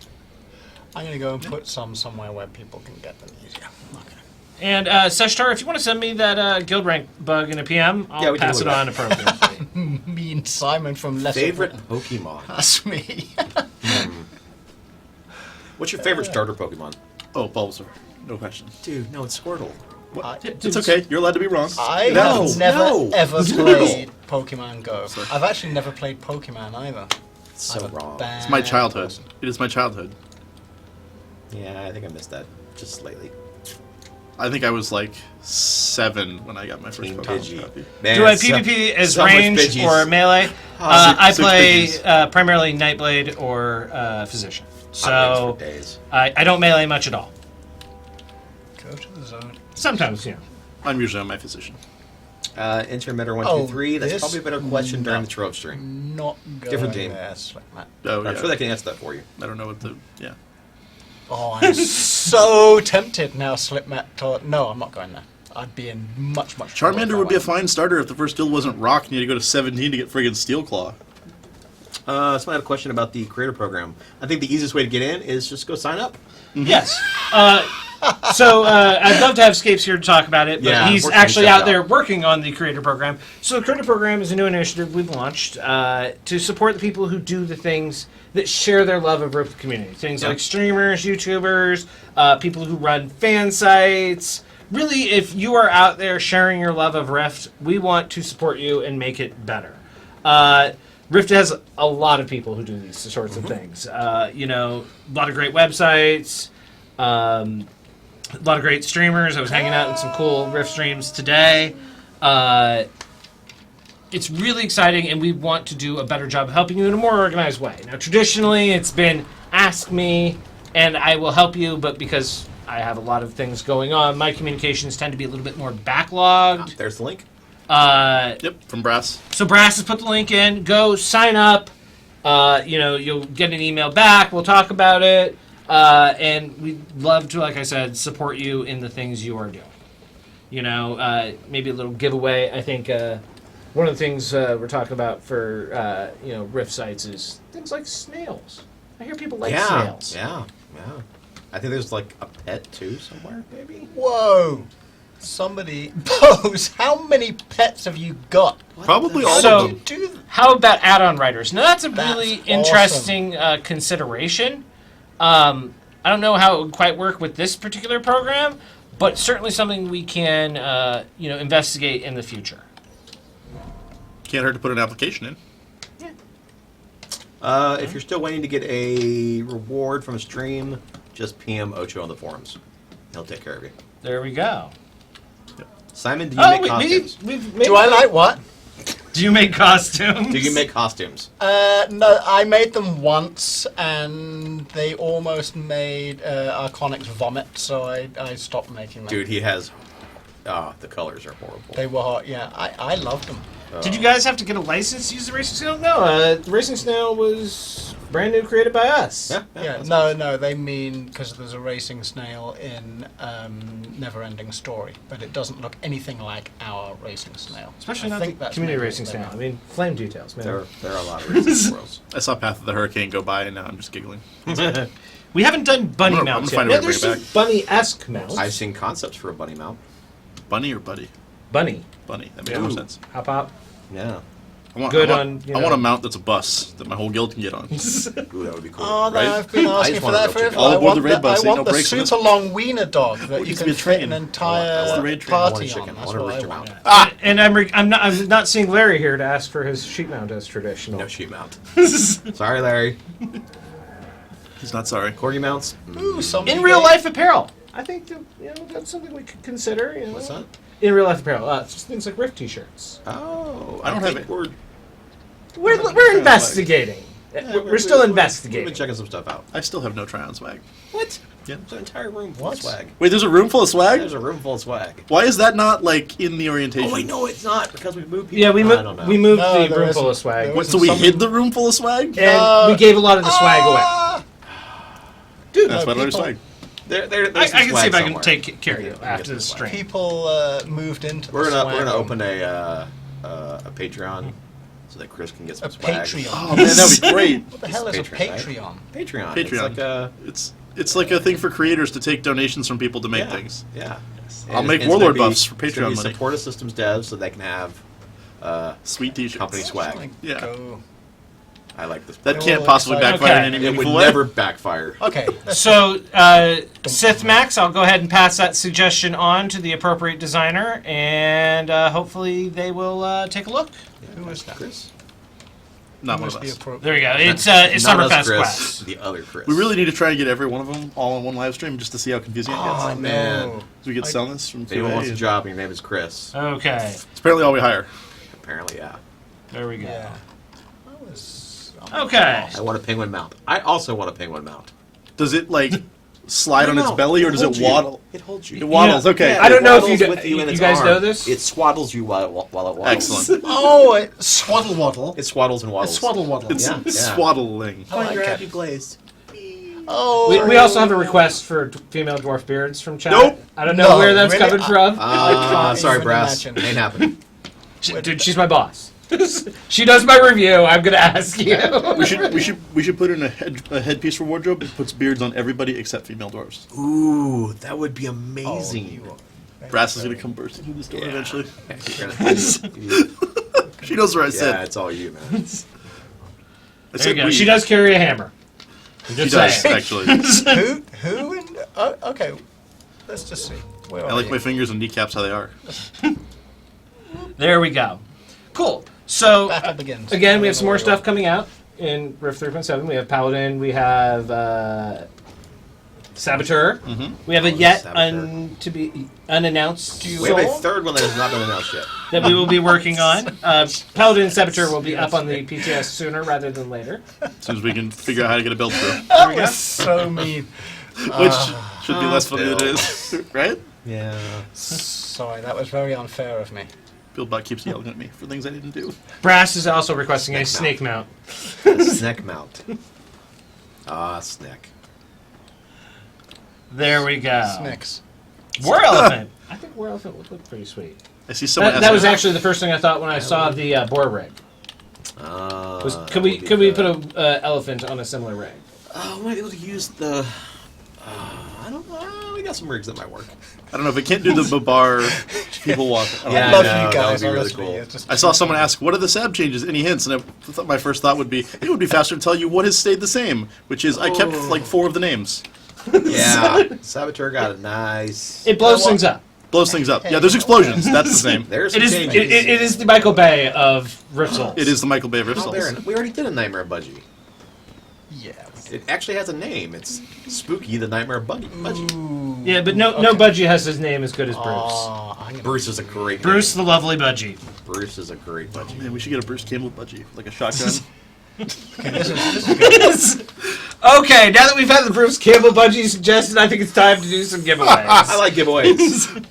[SPEAKER 1] I'm gonna go and put some somewhere where people can get them easier. Okay.
[SPEAKER 3] And Seshtar, if you want to send me that guild rank bug in a PM, I'll
[SPEAKER 2] Yeah, we can
[SPEAKER 3] pass it
[SPEAKER 2] look at
[SPEAKER 3] on appropriately.
[SPEAKER 1] Mean Simon from Lesser
[SPEAKER 2] Favorite
[SPEAKER 1] Britain.
[SPEAKER 2] Pokemon.
[SPEAKER 1] That's me.
[SPEAKER 2] What's your favorite starter Pokemon?
[SPEAKER 4] Oh, Bulbasaur. No question.
[SPEAKER 2] Dude, no, it's Squirtle.
[SPEAKER 4] It's okay. You're allowed to be wrong.
[SPEAKER 1] I
[SPEAKER 2] No,
[SPEAKER 1] have never
[SPEAKER 2] no.
[SPEAKER 1] ever
[SPEAKER 2] No.
[SPEAKER 1] played Pokemon Go. I've actually never played Pokemon either.
[SPEAKER 2] It's so
[SPEAKER 1] I'm a
[SPEAKER 2] wrong.
[SPEAKER 1] bad
[SPEAKER 4] It's my childhood.
[SPEAKER 1] person.
[SPEAKER 4] It is my childhood.
[SPEAKER 2] Yeah, I think I missed that just slightly.
[SPEAKER 4] I think I was like 7 when I got my first
[SPEAKER 2] Team
[SPEAKER 4] Pokemon
[SPEAKER 2] Pidgey.
[SPEAKER 4] copy.
[SPEAKER 2] Man,
[SPEAKER 3] Do I
[SPEAKER 2] so-
[SPEAKER 3] PvP as
[SPEAKER 2] so much
[SPEAKER 3] range
[SPEAKER 2] Pidgeys.
[SPEAKER 3] or melee?
[SPEAKER 2] Ah,
[SPEAKER 3] I
[SPEAKER 4] six
[SPEAKER 3] play
[SPEAKER 4] Pidgeys.
[SPEAKER 3] primarily Nightblade or Physician.
[SPEAKER 2] Hot
[SPEAKER 3] So
[SPEAKER 2] wings for days.
[SPEAKER 3] I don't melee much at all.
[SPEAKER 1] Go to the zone.
[SPEAKER 3] Sometimes, you know.
[SPEAKER 4] I'm usually on my physician.
[SPEAKER 2] Enter Meta 1,
[SPEAKER 1] Oh,
[SPEAKER 2] 2, 3. That's
[SPEAKER 1] this?
[SPEAKER 2] probably a better question during the Trove stream.
[SPEAKER 1] Not going
[SPEAKER 2] Different game.
[SPEAKER 1] there, Slickmat.
[SPEAKER 4] Oh,
[SPEAKER 2] I'm
[SPEAKER 4] yeah.
[SPEAKER 2] sure they can answer that for you.
[SPEAKER 4] I don't know what the... Yeah.
[SPEAKER 1] Oh, I'm so tempted now, Slipmat. No, I'm not going there. I'd be in much trouble if
[SPEAKER 4] Charmander
[SPEAKER 1] I
[SPEAKER 4] would be a
[SPEAKER 1] went.
[SPEAKER 4] fine starter if the first guild wasn't Rock and you had to go to 17 to get friggin' Steel Claw.
[SPEAKER 2] Somebody had a question about the creator program. I think the easiest way to get in is just go sign up.
[SPEAKER 3] Yes. So I'd love to have Scapes here to talk about it, but
[SPEAKER 2] Yeah,
[SPEAKER 3] he's
[SPEAKER 2] unfortunately,
[SPEAKER 3] actually
[SPEAKER 2] he's
[SPEAKER 3] out
[SPEAKER 2] stepped
[SPEAKER 3] there
[SPEAKER 2] out.
[SPEAKER 3] working on the creator program. So the creator program is a new initiative we've launched to support the people who do the things that share their love of Rift community. Things
[SPEAKER 2] Yeah.
[SPEAKER 3] like streamers, YouTubers, people who run fan sites. Really, if you are out there sharing your love of Rift, we want to support you and make it better. Rift has a lot of people who do these sorts of things. You know, a lot of great websites, a lot of great streamers. I was hanging out in some cool Rift streams today. It's really exciting, and we want to do a better job of helping you in a more organized way. Now, traditionally, it's been ask me, and I will help you, but because I have a lot of things going on, my communications tend to be a little bit more backlogged.
[SPEAKER 2] There's the link.
[SPEAKER 4] Yep, from Brass.
[SPEAKER 3] So Brass has put the link in. Go sign up. You know, you'll get an email back. We'll talk about it. And we'd love to, like I said, support you in the things you are doing. You know, maybe a little giveaway. I think one of the things we're talking about for, you know, Rift sites is things like snails. I hear people like snails.
[SPEAKER 2] Yeah. I think there's like a pet too somewhere, maybe.
[SPEAKER 1] Whoa! Somebody pose. How many pets have you got?
[SPEAKER 4] Probably all
[SPEAKER 3] So-
[SPEAKER 4] of them.
[SPEAKER 1] Do
[SPEAKER 3] How about add-on writers? Now that's a
[SPEAKER 1] That's
[SPEAKER 3] really
[SPEAKER 1] awesome.
[SPEAKER 3] interesting consideration. I don't know how it would quite work with this particular program, but certainly something we can, you know, investigate in the future.
[SPEAKER 4] Can't hurt to put an application in.
[SPEAKER 2] If you're still waiting to get a reward from a stream, just PM Ocho on the forums. He'll take care of you.
[SPEAKER 3] There we go.
[SPEAKER 2] Simon, do you make costumes?
[SPEAKER 3] We've made
[SPEAKER 1] Do I like what?
[SPEAKER 3] Do you make costumes?
[SPEAKER 2] Do you make costumes?
[SPEAKER 1] No, I made them once, and they almost made Archonix vomit, so I stopped making them.
[SPEAKER 2] Dude, he has... the colors are horrible.
[SPEAKER 1] They were, yeah, I loved them.
[SPEAKER 3] Did you guys have to get a license to use the racing snail? No, the racing snail was brand new, created by us.
[SPEAKER 1] Yeah, no, they mean because there's a racing snail in Neverending Story, but it doesn't look anything like our racing snail.
[SPEAKER 3] Especially
[SPEAKER 1] I
[SPEAKER 3] not
[SPEAKER 1] think
[SPEAKER 3] the
[SPEAKER 1] that's
[SPEAKER 3] community
[SPEAKER 1] maybe
[SPEAKER 3] racing
[SPEAKER 1] what they
[SPEAKER 3] snail. I
[SPEAKER 1] meant.
[SPEAKER 3] mean, flame details, man.
[SPEAKER 2] There are a lot of racing squirrels.
[SPEAKER 4] I saw Path of the Hurricane go by, and now I'm just giggling.
[SPEAKER 3] We haven't done bunny
[SPEAKER 4] I'm
[SPEAKER 3] mounts
[SPEAKER 4] gonna
[SPEAKER 3] yet.
[SPEAKER 4] find a way
[SPEAKER 3] Yeah,
[SPEAKER 4] to
[SPEAKER 3] there's
[SPEAKER 4] bring
[SPEAKER 3] some bunny-esque mounts.
[SPEAKER 2] I've seen concepts for a bunny mount.
[SPEAKER 4] Bunny or buddy?
[SPEAKER 3] Bunny.
[SPEAKER 4] Bunny. That makes more sense.
[SPEAKER 3] Hop hop.
[SPEAKER 2] Yeah.
[SPEAKER 4] I want,
[SPEAKER 3] Good
[SPEAKER 4] I want,
[SPEAKER 3] on, you
[SPEAKER 4] I
[SPEAKER 3] know.
[SPEAKER 4] want a mount that's a bus that my whole guild can get on.
[SPEAKER 2] Ooh, that would be cool.
[SPEAKER 1] Oh, no,
[SPEAKER 4] Right?
[SPEAKER 1] I've been
[SPEAKER 2] I
[SPEAKER 1] asking
[SPEAKER 2] just
[SPEAKER 1] for
[SPEAKER 2] wanna
[SPEAKER 1] that
[SPEAKER 2] go
[SPEAKER 1] forever.
[SPEAKER 2] check it
[SPEAKER 4] out.
[SPEAKER 1] I
[SPEAKER 4] All aboard
[SPEAKER 1] want
[SPEAKER 4] the raid bus,
[SPEAKER 1] I
[SPEAKER 4] ain't
[SPEAKER 1] want
[SPEAKER 4] no
[SPEAKER 1] the
[SPEAKER 4] breaks in it.
[SPEAKER 1] super long wiener dog that
[SPEAKER 4] it
[SPEAKER 1] you
[SPEAKER 4] needs to
[SPEAKER 1] can
[SPEAKER 4] be a
[SPEAKER 1] fit
[SPEAKER 4] train.
[SPEAKER 1] an
[SPEAKER 2] I want
[SPEAKER 1] entire
[SPEAKER 2] the
[SPEAKER 4] raid train.
[SPEAKER 2] I want a
[SPEAKER 1] party
[SPEAKER 2] chicken.
[SPEAKER 1] on.
[SPEAKER 2] I
[SPEAKER 1] That's
[SPEAKER 2] want a
[SPEAKER 1] what I
[SPEAKER 2] rooster
[SPEAKER 1] want.
[SPEAKER 2] mount.
[SPEAKER 3] And I'm not seeing Larry here to ask for his sheep mount as traditional.
[SPEAKER 2] No sheep mount. Sorry, Larry.
[SPEAKER 4] He's not sorry.
[SPEAKER 2] Corgi mounts?
[SPEAKER 1] Ooh, somebody
[SPEAKER 3] In real
[SPEAKER 1] gave-
[SPEAKER 3] life apparel. I think that, that's something we could consider.
[SPEAKER 2] What's that?
[SPEAKER 3] In real life apparel, it's just things like Rift T-shirts.
[SPEAKER 2] Oh,
[SPEAKER 4] I don't have
[SPEAKER 2] think
[SPEAKER 4] it.
[SPEAKER 3] We're investigating. We're still
[SPEAKER 2] We've
[SPEAKER 3] investigating.
[SPEAKER 2] been checking some stuff out.
[SPEAKER 4] I still have no try-on swag.
[SPEAKER 2] What?
[SPEAKER 4] Yeah.
[SPEAKER 2] There's an entire room full
[SPEAKER 1] What?
[SPEAKER 2] of swag.
[SPEAKER 4] Wait, there's a room full of swag?
[SPEAKER 2] There's a room full of swag.
[SPEAKER 4] Why is that not, like, in the orientation?
[SPEAKER 2] Oh, wait, no, it's not, because we moved people.
[SPEAKER 3] Yeah, we
[SPEAKER 2] I don't know.
[SPEAKER 3] moved
[SPEAKER 1] No,
[SPEAKER 3] the
[SPEAKER 1] there
[SPEAKER 3] room
[SPEAKER 1] isn't.
[SPEAKER 3] full of swag,
[SPEAKER 1] There
[SPEAKER 4] What,
[SPEAKER 1] isn't
[SPEAKER 4] so we
[SPEAKER 1] some-
[SPEAKER 4] hid the room full of swag?
[SPEAKER 3] and we gave a lot of the swag away.
[SPEAKER 1] Ah!
[SPEAKER 3] Dude,
[SPEAKER 4] That's
[SPEAKER 1] no,
[SPEAKER 4] what I
[SPEAKER 1] people-
[SPEAKER 4] swag.
[SPEAKER 2] There's
[SPEAKER 3] I
[SPEAKER 2] some
[SPEAKER 3] can see
[SPEAKER 2] swag
[SPEAKER 3] if I can
[SPEAKER 2] somewhere.
[SPEAKER 3] take care of you
[SPEAKER 2] Yeah,
[SPEAKER 3] after
[SPEAKER 2] get
[SPEAKER 3] the
[SPEAKER 2] some
[SPEAKER 3] stream.
[SPEAKER 1] People moved into
[SPEAKER 2] We're
[SPEAKER 1] the
[SPEAKER 2] gonna
[SPEAKER 1] swag
[SPEAKER 2] we're gonna
[SPEAKER 1] room.
[SPEAKER 2] open a Patreon so that Chris can get some
[SPEAKER 1] A
[SPEAKER 2] swag.
[SPEAKER 1] Patreon.
[SPEAKER 4] Oh, man, that'd be great.
[SPEAKER 1] What the hell is a
[SPEAKER 2] Patreon, right?
[SPEAKER 1] Patreon?
[SPEAKER 2] Patreon.
[SPEAKER 4] Patreon.
[SPEAKER 2] It's like a
[SPEAKER 4] It's like a thing for creators to take donations from people to make
[SPEAKER 2] yeah,
[SPEAKER 4] things.
[SPEAKER 2] Yeah.
[SPEAKER 4] I'll
[SPEAKER 2] And
[SPEAKER 4] make
[SPEAKER 2] it's
[SPEAKER 4] Warlord
[SPEAKER 2] gonna be-
[SPEAKER 4] buffs for
[SPEAKER 2] it's gonna
[SPEAKER 4] Patreon
[SPEAKER 2] be
[SPEAKER 4] money.
[SPEAKER 2] Support a systems devs so they can have
[SPEAKER 4] Sweet t-shirts.
[SPEAKER 2] company swag.
[SPEAKER 1] Like,
[SPEAKER 4] Yeah.
[SPEAKER 1] go-
[SPEAKER 2] I like this.
[SPEAKER 4] That
[SPEAKER 1] They're
[SPEAKER 4] can't
[SPEAKER 1] all
[SPEAKER 4] possibly
[SPEAKER 1] excited.
[SPEAKER 4] backfire
[SPEAKER 3] Okay.
[SPEAKER 4] in any
[SPEAKER 2] It would
[SPEAKER 4] meaningful way.
[SPEAKER 2] never backfire.
[SPEAKER 1] Okay.
[SPEAKER 3] So, Sith Max, I'll go ahead and pass that suggestion on to the appropriate designer, and hopefully they will take a look.
[SPEAKER 1] Who is that?
[SPEAKER 2] Chris?
[SPEAKER 4] Not
[SPEAKER 1] Who
[SPEAKER 4] one
[SPEAKER 1] is
[SPEAKER 4] of
[SPEAKER 1] the
[SPEAKER 4] us.
[SPEAKER 1] appropriate?
[SPEAKER 3] There we go. It's
[SPEAKER 2] Not
[SPEAKER 3] Summerfest
[SPEAKER 2] us, Chris.
[SPEAKER 3] Quest.
[SPEAKER 2] The other Chris.
[SPEAKER 4] We really need to try and get every one of them all in one live stream just to see how confusing it gets.
[SPEAKER 1] Oh,
[SPEAKER 2] man.
[SPEAKER 1] no.
[SPEAKER 4] So we get selling this from
[SPEAKER 2] If anyone wants a
[SPEAKER 4] 2A.
[SPEAKER 2] job and your name is Chris,
[SPEAKER 3] Okay,
[SPEAKER 4] It's apparently all we hire.
[SPEAKER 2] apparently, yeah.
[SPEAKER 3] there we go.
[SPEAKER 1] Yeah. That was.
[SPEAKER 3] Okay.
[SPEAKER 2] I want a penguin mount. I also want a penguin mount.
[SPEAKER 4] Does it, like, slide on its belly, or does it
[SPEAKER 2] holds you.
[SPEAKER 4] waddle?
[SPEAKER 2] It holds
[SPEAKER 4] It
[SPEAKER 2] you.
[SPEAKER 4] waddles,
[SPEAKER 3] Yeah.
[SPEAKER 4] okay.
[SPEAKER 2] Yeah,
[SPEAKER 3] I don't
[SPEAKER 2] it
[SPEAKER 3] know if you
[SPEAKER 2] waddles
[SPEAKER 3] do-
[SPEAKER 2] with you, in
[SPEAKER 3] you
[SPEAKER 2] its
[SPEAKER 3] guys
[SPEAKER 2] arm.
[SPEAKER 3] know this?
[SPEAKER 2] It swaddles you while it waddles.
[SPEAKER 4] Excellent.
[SPEAKER 1] Oh, it swaddle waddle.
[SPEAKER 2] It swaddles and waddles.
[SPEAKER 1] It's swaddle waddle.
[SPEAKER 4] It's
[SPEAKER 2] Yeah, yeah.
[SPEAKER 4] swaddling.
[SPEAKER 1] I like
[SPEAKER 2] your
[SPEAKER 1] it.
[SPEAKER 2] happy glazed.
[SPEAKER 1] Oh.
[SPEAKER 3] We also have a request for female dwarf beards from chat.
[SPEAKER 4] Nope.
[SPEAKER 3] I don't know
[SPEAKER 1] No,
[SPEAKER 3] where that's
[SPEAKER 1] really?
[SPEAKER 3] coming from.
[SPEAKER 1] can't
[SPEAKER 2] Sorry,
[SPEAKER 1] even
[SPEAKER 2] Brass.
[SPEAKER 1] imagine.
[SPEAKER 2] Ain't happening.
[SPEAKER 3] Dude, she's my boss. She does my review. I'm gonna ask you.
[SPEAKER 4] We should put in a headpiece for wardrobe that puts beards on everybody except female dwarves.
[SPEAKER 2] Ooh, that would be
[SPEAKER 1] Oh,
[SPEAKER 2] amazing.
[SPEAKER 1] you are-
[SPEAKER 4] Brass is gonna come bursting through this door
[SPEAKER 2] Yeah.
[SPEAKER 4] eventually.
[SPEAKER 2] You're gonna-
[SPEAKER 4] She knows what I
[SPEAKER 2] yeah,
[SPEAKER 4] said.
[SPEAKER 2] it's all you, man.
[SPEAKER 4] I
[SPEAKER 3] There
[SPEAKER 4] said
[SPEAKER 3] you go.
[SPEAKER 4] we.
[SPEAKER 3] She does carry a hammer. I'm
[SPEAKER 4] She
[SPEAKER 3] just
[SPEAKER 4] does
[SPEAKER 3] saying.
[SPEAKER 4] actually.
[SPEAKER 1] Who? And okay. Let's just see. Where
[SPEAKER 4] I
[SPEAKER 1] are
[SPEAKER 4] like
[SPEAKER 1] you?
[SPEAKER 4] my fingers and kneecaps how they are.
[SPEAKER 3] There we go. Cool. So
[SPEAKER 1] Battle begins.
[SPEAKER 3] again, we have some more stuff coming out in Rift 3.7. We have Paladin. We have Saboteur. We have a yet
[SPEAKER 2] Saboteur.
[SPEAKER 3] to be unannounced
[SPEAKER 2] We have a
[SPEAKER 3] soul
[SPEAKER 2] third one that has not been announced yet.
[SPEAKER 3] that we will be working on. Paladin and Saboteur will be up on the PTS sooner rather than later.
[SPEAKER 4] As soon as we can figure out how to get a build through.
[SPEAKER 1] That was so mean.
[SPEAKER 4] Which should be less funny than it is. Right?
[SPEAKER 2] Yeah.
[SPEAKER 1] Sorry, that was very unfair of me.
[SPEAKER 4] Buildbot keeps yelling at me for things I didn't do.
[SPEAKER 3] Brass is also requesting a snake mount.
[SPEAKER 2] Snack mount. Snack.
[SPEAKER 3] There we go.
[SPEAKER 1] Snicks.
[SPEAKER 3] War Elephant. I think War Elephant would look pretty sweet.
[SPEAKER 4] I see someone
[SPEAKER 3] That was actually the first thing I thought when I saw the boar rig. Was could we put a elephant on a similar rig?
[SPEAKER 2] Oh, we might be able to use the. I don't know. We got some rigs that might work.
[SPEAKER 4] I don't know if it can't do the Babar people walk. I don't
[SPEAKER 2] Yeah,
[SPEAKER 1] I
[SPEAKER 4] know.
[SPEAKER 1] love
[SPEAKER 2] no,
[SPEAKER 1] you
[SPEAKER 2] that
[SPEAKER 1] guys.
[SPEAKER 2] would be really
[SPEAKER 1] honestly.
[SPEAKER 2] cool.
[SPEAKER 1] It's just-
[SPEAKER 4] I saw someone ask, "What are the sab changes? Any hints?" And my first thought would be, it would be faster to tell you what has stayed the same, which is I kept like 4 of the names.
[SPEAKER 2] Yeah. Saboteur got it nice.
[SPEAKER 3] It blows things up.
[SPEAKER 4] Blows things up. Yeah, there's explosions. That's the same.
[SPEAKER 2] There's
[SPEAKER 3] It
[SPEAKER 2] some
[SPEAKER 3] is.
[SPEAKER 2] changes.
[SPEAKER 3] It is the Michael Bay of Rift Souls.
[SPEAKER 4] It is the Michael Bay of
[SPEAKER 2] Oh,
[SPEAKER 4] Rifsels.
[SPEAKER 2] Baron, we already did a Nightmare Budgie. It actually has a name. It's Spooky the Nightmare Budgie.
[SPEAKER 3] Yeah, but no Budgie has his name as good as Bruce.
[SPEAKER 2] Bruce is a great
[SPEAKER 3] Bruce
[SPEAKER 2] name.
[SPEAKER 3] the lovely Budgie.
[SPEAKER 2] Bruce is a great budgie.
[SPEAKER 4] Man, we should get a Bruce Campbell budgie, like a shotgun.
[SPEAKER 1] Okay, this is good.
[SPEAKER 3] Okay, now that we've had the Bruce Campbell Budgie suggested, I think it's time to do some giveaways.
[SPEAKER 2] I like giveaways.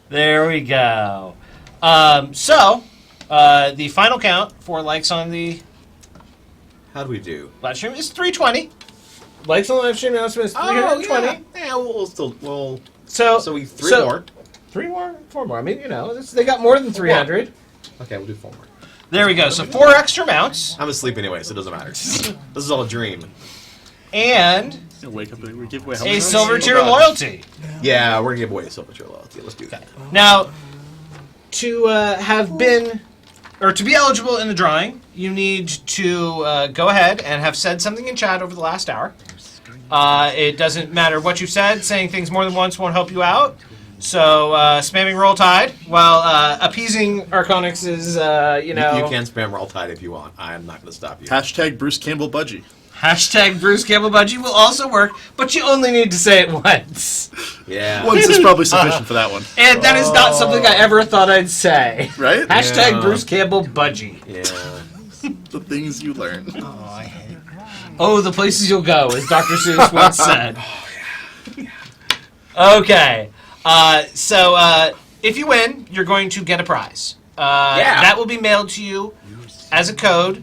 [SPEAKER 3] There we go. The final count for likes on the
[SPEAKER 2] How do we do?
[SPEAKER 3] live stream is 320. Likes on the live stream announcement is 320.
[SPEAKER 2] Yeah, we'll still
[SPEAKER 3] So
[SPEAKER 2] we three more.
[SPEAKER 3] 3 more? 4 more. I mean, they got more than 300.
[SPEAKER 2] Okay, we'll do 4 more.
[SPEAKER 3] There we go. So 4 extra mounts.
[SPEAKER 2] I'm asleep anyway, so it doesn't matter. This is all a dream.
[SPEAKER 3] And
[SPEAKER 4] Wake up and we give away how
[SPEAKER 3] a
[SPEAKER 4] many
[SPEAKER 3] silver
[SPEAKER 4] rounds?
[SPEAKER 3] tier
[SPEAKER 4] Oh, God.
[SPEAKER 3] loyalty.
[SPEAKER 2] Yeah, we're gonna give away a silver tier loyalty. Let's do that.
[SPEAKER 3] Now, to have been, or to be eligible in the drawing, you need to go ahead and have said something in chat over the last hour. It doesn't matter what you've said. Saying things more than once won't help you out. So, spamming Roll Tide while appeasing Archonix is,
[SPEAKER 2] You can spam Roll Tide if you want. I'm not gonna stop you.
[SPEAKER 4] Hashtag Bruce Campbell budgie.
[SPEAKER 3] Hashtag Bruce Campbell Budgie will also work, but you only need to say it once.
[SPEAKER 2] Yeah.
[SPEAKER 4] Once is probably sufficient for that one,
[SPEAKER 3] And that is not something I ever thought I'd say.
[SPEAKER 4] right?
[SPEAKER 3] Hashtag
[SPEAKER 2] Yeah.
[SPEAKER 3] Bruce Campbell Budgie.
[SPEAKER 2] Yeah.
[SPEAKER 4] The things you learn.
[SPEAKER 1] Oh, I hate it.
[SPEAKER 3] Oh, the places you'll go, as Dr. Seuss once said. Okay. So if you win, you're going to get a prize. That will be mailed to you as a code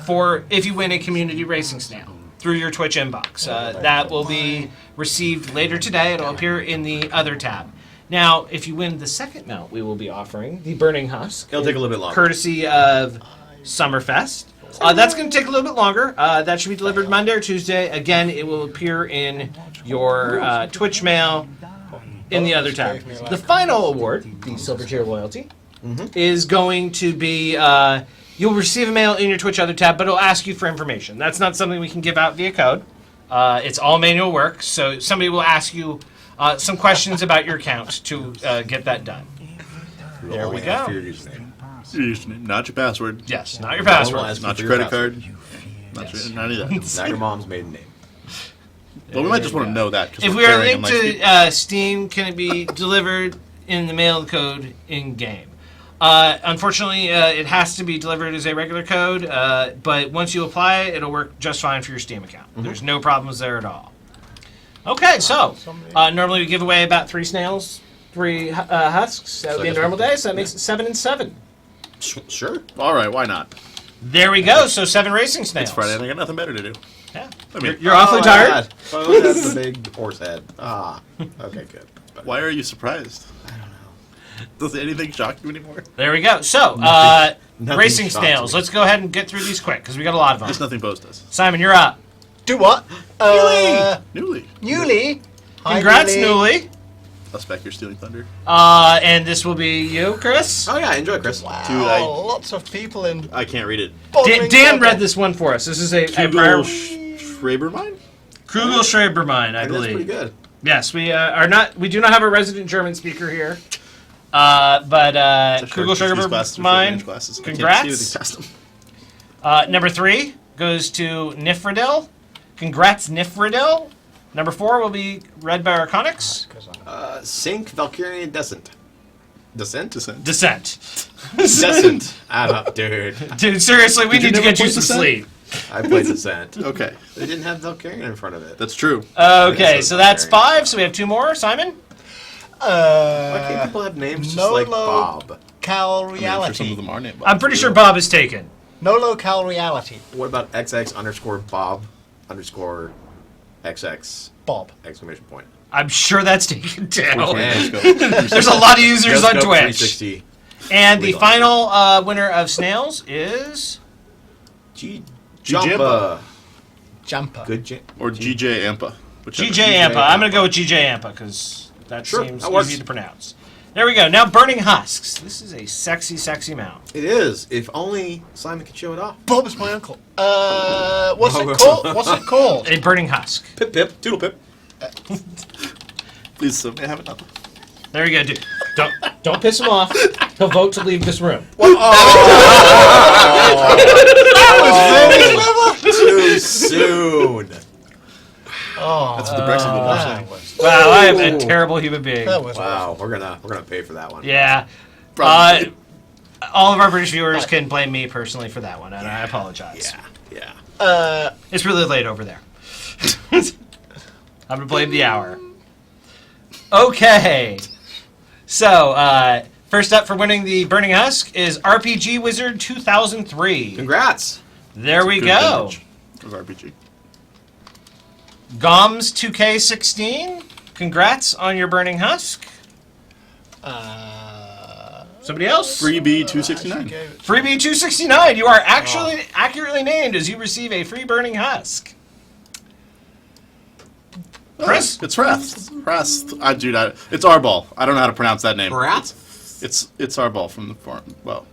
[SPEAKER 3] for if you win a community racing snail through your Twitch inbox. That will be received later today. It'll appear in the other tab. Now, if you win the second mount, we will be offering the Burning Husk.
[SPEAKER 2] It'll take a little bit longer.
[SPEAKER 3] Courtesy of Summerfest. That's going to take a little bit longer. That should be delivered Monday or Tuesday. Again, it will appear in your Twitch mail in the other tab. The final award, the Silver Tier Loyalty, is going to be... you'll receive a mail in your Twitch other tab, but it'll ask you for information. That's not something we can give out via code. It's all manual work, so somebody will ask you some questions about your account to get that done. There we go.
[SPEAKER 2] For your username.
[SPEAKER 4] Your username, not your password,
[SPEAKER 3] Yes, not your
[SPEAKER 2] Don't
[SPEAKER 3] password.
[SPEAKER 2] ask
[SPEAKER 4] not
[SPEAKER 2] for
[SPEAKER 4] your credit
[SPEAKER 2] password.
[SPEAKER 4] card, not any of that.
[SPEAKER 2] Not your mom's maiden name.
[SPEAKER 4] But we might just want to know that. 'cause
[SPEAKER 3] If
[SPEAKER 4] we're
[SPEAKER 3] we are
[SPEAKER 4] carrying
[SPEAKER 3] linked
[SPEAKER 4] a nice
[SPEAKER 3] to Steam, can it be delivered in the mail code in-game? Unfortunately, it has to be delivered as a regular code, but once you apply it, it'll work just fine for your Steam account. There's no problems there at all. Okay, so normally we give away about 3 snails, 3 husks. That would be a normal day, so that makes it 7 and 7.
[SPEAKER 2] Sure.
[SPEAKER 4] All right, why not?
[SPEAKER 3] There we go, so 7 racing snails.
[SPEAKER 4] It's Friday and I got nothing better to do.
[SPEAKER 3] Yeah.
[SPEAKER 4] I mean,
[SPEAKER 3] You're awfully tired?
[SPEAKER 2] Oh, that's the big horse head. Ah. Okay, good. But
[SPEAKER 4] why are you surprised?
[SPEAKER 2] I don't know.
[SPEAKER 4] Does anything shock you anymore?
[SPEAKER 3] There we go. So,
[SPEAKER 2] Nothing
[SPEAKER 3] racing
[SPEAKER 2] shocks
[SPEAKER 3] snails.
[SPEAKER 2] me.
[SPEAKER 3] Let's go ahead and get through these quick, because we got a lot of them.
[SPEAKER 4] Just nothing Bose does.
[SPEAKER 3] Simon, you're up.
[SPEAKER 1] Do what?
[SPEAKER 4] Newly.
[SPEAKER 1] Newly. Hi,
[SPEAKER 3] Congrats, Newly.
[SPEAKER 4] I'll spec you're stealing thunder.
[SPEAKER 3] And this will be you, Chris.
[SPEAKER 2] Oh yeah, enjoy, Chris.
[SPEAKER 1] Wow,
[SPEAKER 4] Dude,
[SPEAKER 1] lots of people in.
[SPEAKER 4] I can't read it.
[SPEAKER 3] Dan read this one for us. This is a prior
[SPEAKER 4] Schrabermine?
[SPEAKER 3] Krugel Schrebermine, I
[SPEAKER 2] That's pretty
[SPEAKER 3] believe.
[SPEAKER 2] good.
[SPEAKER 3] Yes, we are not. We do not have a resident German speaker here. But Krugel Schrebermine. Congrats. Number 3 goes to Nifridel. Congrats, Nifridel. Number 4 will be read by Archonix.
[SPEAKER 2] Sync Valkyrian Descent. Descent?
[SPEAKER 4] Descent.
[SPEAKER 3] Descent.
[SPEAKER 2] Descent. I don't know, dude.
[SPEAKER 3] Dude, seriously, we
[SPEAKER 4] Did you
[SPEAKER 3] need to
[SPEAKER 4] never
[SPEAKER 3] get you
[SPEAKER 4] play
[SPEAKER 3] some
[SPEAKER 4] Descent?
[SPEAKER 3] sleep.
[SPEAKER 2] I played Descent.
[SPEAKER 4] Okay,
[SPEAKER 2] They didn't have Valkyrian in front of it.
[SPEAKER 4] that's true.
[SPEAKER 3] Okay,
[SPEAKER 2] Yes,
[SPEAKER 3] so that's
[SPEAKER 2] Valkyrian.
[SPEAKER 3] 5. So we have 2 more. Simon?
[SPEAKER 2] Why can't people have names just
[SPEAKER 1] no
[SPEAKER 2] like
[SPEAKER 1] low
[SPEAKER 2] Bob?
[SPEAKER 1] Cal
[SPEAKER 4] I mean, I'm sure some
[SPEAKER 1] reality.
[SPEAKER 4] of them are named.
[SPEAKER 3] I'm pretty sure Bob is taken.
[SPEAKER 1] No local reality.
[SPEAKER 2] What about XX_Bob_XX
[SPEAKER 1] Bob.
[SPEAKER 2] exclamation point?
[SPEAKER 3] I'm sure that's taken too.
[SPEAKER 2] And
[SPEAKER 3] There's a lot of users on
[SPEAKER 2] Go
[SPEAKER 3] Twitch.
[SPEAKER 2] 360.
[SPEAKER 3] And the
[SPEAKER 2] Legal.
[SPEAKER 3] final winner of snails is
[SPEAKER 2] Jumpa.
[SPEAKER 1] Jumper.
[SPEAKER 2] Good jam.
[SPEAKER 4] Or GJ Ampa. whichever.
[SPEAKER 3] GJ Ampa. I'm going to go with GJ Ampa because that
[SPEAKER 2] Sure,
[SPEAKER 3] seems
[SPEAKER 2] that works.
[SPEAKER 3] easy to pronounce. There we go. Now, Burning Husks. This is a sexy, sexy mount.
[SPEAKER 2] It is. If only Simon could show it off.
[SPEAKER 1] Bob is my uncle. What's it called? What's it called?
[SPEAKER 3] A Burning Husk.
[SPEAKER 2] Pip pip. Doodle pip.
[SPEAKER 4] Please, may I have it up?
[SPEAKER 3] There you go, dude. Don't piss him off. He'll vote to leave this room.
[SPEAKER 2] Too soon.
[SPEAKER 1] Oh,
[SPEAKER 4] That's what the Brexit people are
[SPEAKER 1] that
[SPEAKER 4] saying.
[SPEAKER 1] was,
[SPEAKER 3] Wow, I am a terrible human being.
[SPEAKER 1] that was
[SPEAKER 2] Wow,
[SPEAKER 1] awful.
[SPEAKER 2] we're gonna pay for that one.
[SPEAKER 3] Yeah.
[SPEAKER 4] Probably.
[SPEAKER 3] All of our British viewers can blame me personally for that one, and I apologize.
[SPEAKER 2] Yeah.
[SPEAKER 3] It's really late over there. I'm gonna blame the hour. Okay. So, first up for winning the Burning Husk is RPG Wizard 2003.
[SPEAKER 2] Congrats.
[SPEAKER 3] There we
[SPEAKER 4] Good
[SPEAKER 3] go.
[SPEAKER 4] vintage of RPG.
[SPEAKER 3] Goms 2K16. Congrats on your Burning Husk. Somebody else?
[SPEAKER 4] Freebie 269.
[SPEAKER 3] Freebie 269. You are actually accurately named as you receive a free Burning Husk. Chris?
[SPEAKER 4] It's Rast. Dude, it's Arball. I don't know how to pronounce that name.
[SPEAKER 2] Congrats.
[SPEAKER 4] It's Arball from the forum. Well,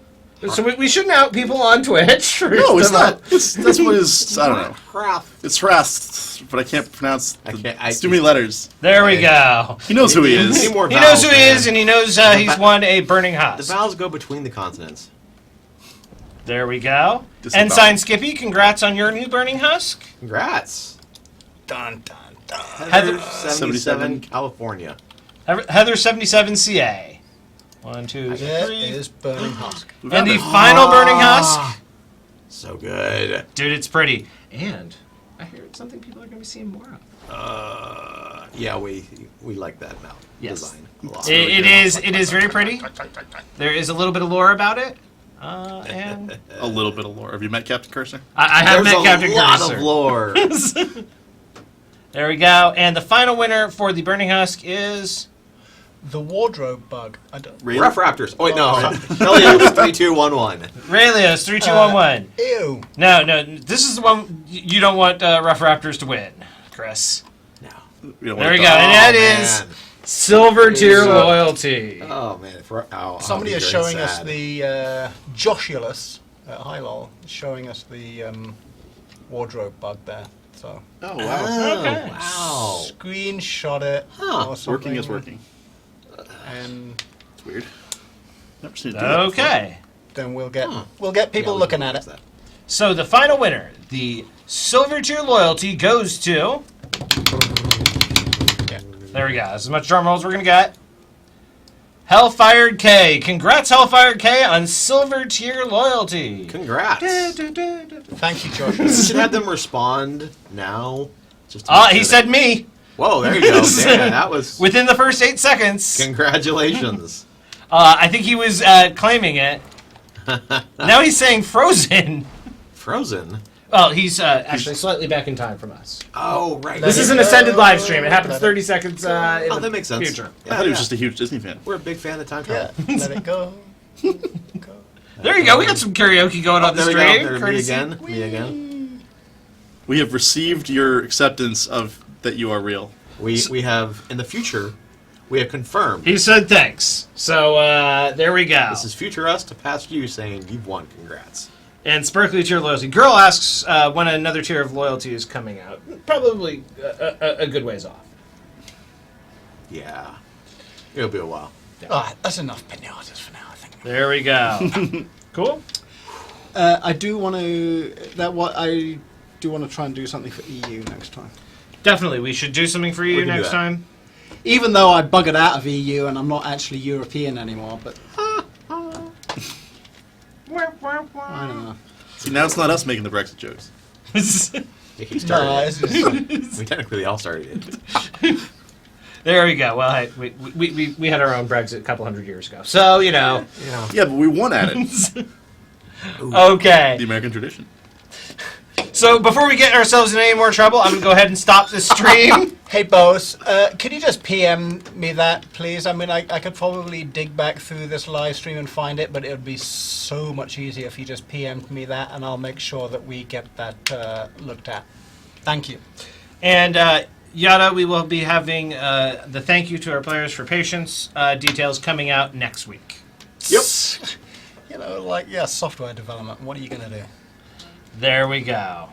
[SPEAKER 3] So we shouldn't out people on Twitch.
[SPEAKER 4] no, it's not. That's what his. I don't know.
[SPEAKER 2] Crap.
[SPEAKER 4] It's Rast, but I can't pronounce. It's too many letters.
[SPEAKER 3] There we go.
[SPEAKER 4] He knows who he
[SPEAKER 2] Need
[SPEAKER 4] is.
[SPEAKER 2] more
[SPEAKER 3] He knows who
[SPEAKER 2] vowels,
[SPEAKER 3] he
[SPEAKER 2] man.
[SPEAKER 3] is, and he knows he's won a Burning
[SPEAKER 2] The
[SPEAKER 3] Husk.
[SPEAKER 2] vowels go between the consonants.
[SPEAKER 3] There we go.
[SPEAKER 4] Disavow.
[SPEAKER 3] Ensign Skippy, congrats on your new Burning Husk.
[SPEAKER 2] Congrats.
[SPEAKER 1] Dun, dun, dun.
[SPEAKER 2] Heather
[SPEAKER 4] 77,
[SPEAKER 2] 77, California.
[SPEAKER 3] Heather 77 CA. 1, 2,
[SPEAKER 1] There
[SPEAKER 3] 3.
[SPEAKER 1] is Burning Husk.
[SPEAKER 4] We
[SPEAKER 3] And
[SPEAKER 4] found
[SPEAKER 3] the
[SPEAKER 4] it.
[SPEAKER 3] final Burning Husk.
[SPEAKER 2] So good.
[SPEAKER 3] Dude, it's pretty. And I hear it's something people are going to be seeing more of.
[SPEAKER 2] Yeah, we like that now.
[SPEAKER 3] Yes.
[SPEAKER 2] Design a lot.
[SPEAKER 3] It is very pretty. There is a little bit of lore about it. And
[SPEAKER 4] A little bit of lore. Have you met Captain Cursor?
[SPEAKER 3] I have
[SPEAKER 2] There's
[SPEAKER 3] met Captain
[SPEAKER 2] a lot
[SPEAKER 3] Cursor.
[SPEAKER 2] of lore.
[SPEAKER 3] There we go. And the final winner for the Burning Husk is...
[SPEAKER 1] The wardrobe bug. I don't.
[SPEAKER 4] Really?
[SPEAKER 2] Rough Raptors. Oh, wait, no. Helios 3211.
[SPEAKER 3] Rayleos 3211.
[SPEAKER 1] Ew.
[SPEAKER 3] No, this is the one you don't want Rough Raptors to win, Chris.
[SPEAKER 2] No.
[SPEAKER 4] We don't
[SPEAKER 3] There
[SPEAKER 4] want
[SPEAKER 3] we
[SPEAKER 4] to
[SPEAKER 3] go.
[SPEAKER 4] talk.
[SPEAKER 3] And that is
[SPEAKER 2] man.
[SPEAKER 3] Silver Tier
[SPEAKER 2] So-
[SPEAKER 3] Loyalty.
[SPEAKER 2] Oh, man.
[SPEAKER 1] Somebody is showing us the Joshulus at Highlol, showing us the wardrobe bug there. So
[SPEAKER 4] Oh, wow.
[SPEAKER 3] Okay.
[SPEAKER 2] Wow.
[SPEAKER 1] screenshot it
[SPEAKER 2] Huh.
[SPEAKER 1] or something.
[SPEAKER 4] Working is working.
[SPEAKER 1] And
[SPEAKER 4] It's weird. Never seen it do that before.
[SPEAKER 3] Okay.
[SPEAKER 1] then we'll get
[SPEAKER 2] Huh.
[SPEAKER 1] people
[SPEAKER 2] Yeah,
[SPEAKER 1] looking
[SPEAKER 2] we
[SPEAKER 1] at
[SPEAKER 2] can
[SPEAKER 1] it.
[SPEAKER 2] fix
[SPEAKER 3] So the final winner, the Silver Tier Loyalty, goes to...
[SPEAKER 1] Yeah.
[SPEAKER 3] There we go. That's as much drum rolls we're going to get. Hellfired K. Congrats, Hellfired K, on Silver Tier Loyalty.
[SPEAKER 2] that. Congrats.
[SPEAKER 1] Thank you, Josh.
[SPEAKER 2] We should have them respond now. Just to
[SPEAKER 3] Ah,
[SPEAKER 2] make
[SPEAKER 3] he
[SPEAKER 2] sure
[SPEAKER 3] said me.
[SPEAKER 2] Whoa, there you go. Damn, that was...
[SPEAKER 3] Within the first 8 seconds.
[SPEAKER 2] Congratulations.
[SPEAKER 3] I think he was claiming it. Now he's saying Frozen.
[SPEAKER 2] Frozen?
[SPEAKER 3] Well, he's actually slightly back in time from us.
[SPEAKER 2] Oh, right.
[SPEAKER 3] This is an ascended live stream. It happens 30 seconds in
[SPEAKER 2] Oh,
[SPEAKER 3] the
[SPEAKER 2] that makes sense.
[SPEAKER 3] future.
[SPEAKER 4] I thought he was just a huge Disney fan.
[SPEAKER 2] We're a big fan of time
[SPEAKER 1] Yeah,
[SPEAKER 2] travel.
[SPEAKER 1] let it go. Go.
[SPEAKER 3] There you go. We got some karaoke going on the
[SPEAKER 2] There we
[SPEAKER 3] stream.
[SPEAKER 2] go. There, me
[SPEAKER 3] courtesy-
[SPEAKER 2] again. Me again.
[SPEAKER 4] We have received your acceptance of that you are real.
[SPEAKER 2] We have, in the future, we have confirmed.
[SPEAKER 3] He said thanks. So there we go.
[SPEAKER 2] This is future us to past you saying you've won. Congrats.
[SPEAKER 3] And Sparkly Tier Loyalty. Girl asks when another tier of loyalty is coming out. Probably a good ways off.
[SPEAKER 2] Yeah. It'll be a while.
[SPEAKER 1] Alright, that's enough pinatas for now, I think.
[SPEAKER 3] There we go. Cool.
[SPEAKER 1] I do want to try and do something for EU next time.
[SPEAKER 3] Definitely. We should do something for you
[SPEAKER 2] can do
[SPEAKER 3] next
[SPEAKER 2] that.
[SPEAKER 3] time.
[SPEAKER 1] Even though I buggered out of EU and I'm not actually European anymore, but I don't know.
[SPEAKER 4] See, now it's not us making the Brexit jokes.
[SPEAKER 2] Yeah, he started
[SPEAKER 1] No,
[SPEAKER 2] it.
[SPEAKER 1] it's just,
[SPEAKER 2] We technically all started it.
[SPEAKER 3] There we go. Well, hey, we had our own Brexit a couple hundred years ago. So, you know.
[SPEAKER 4] Yeah, but we won at it.
[SPEAKER 3] Okay.
[SPEAKER 4] The American tradition.
[SPEAKER 3] So before we get ourselves in any more trouble, I'm going to go ahead and stop the stream.
[SPEAKER 1] hey, Bose, could you just PM me that, please? I mean, I could probably dig back through this live stream and find it, but it would be so much easier if you just PM'd me that, and I'll make sure that we get that looked at. Thank you.
[SPEAKER 3] And Yada, we will be having the thank you to our players for patience details coming out next week.
[SPEAKER 2] Yep.
[SPEAKER 1] You know, like, yeah, software development. What are you going to do?
[SPEAKER 3] There we go.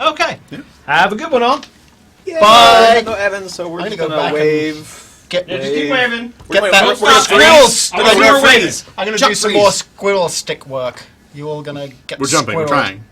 [SPEAKER 3] Okay.
[SPEAKER 4] Yeah.
[SPEAKER 3] Have a good one, all.
[SPEAKER 2] Yeah,
[SPEAKER 3] Bye.
[SPEAKER 2] No Evans, so we're
[SPEAKER 1] I'm
[SPEAKER 2] just
[SPEAKER 1] gonna go
[SPEAKER 2] gonna
[SPEAKER 1] back and-
[SPEAKER 2] wave.
[SPEAKER 1] get
[SPEAKER 3] Yeah, just keep waving.
[SPEAKER 1] Get
[SPEAKER 2] We're
[SPEAKER 1] that.
[SPEAKER 2] gonna
[SPEAKER 3] Stop.
[SPEAKER 2] freeze.
[SPEAKER 3] I want
[SPEAKER 2] We're
[SPEAKER 3] more
[SPEAKER 2] gonna
[SPEAKER 3] waving.
[SPEAKER 2] freeze.
[SPEAKER 1] I'm gonna
[SPEAKER 2] Jump
[SPEAKER 1] do some
[SPEAKER 2] freeze.
[SPEAKER 1] more squirrel stick work. You all gonna get
[SPEAKER 4] We're jumping. We're
[SPEAKER 1] squirreled.
[SPEAKER 4] trying.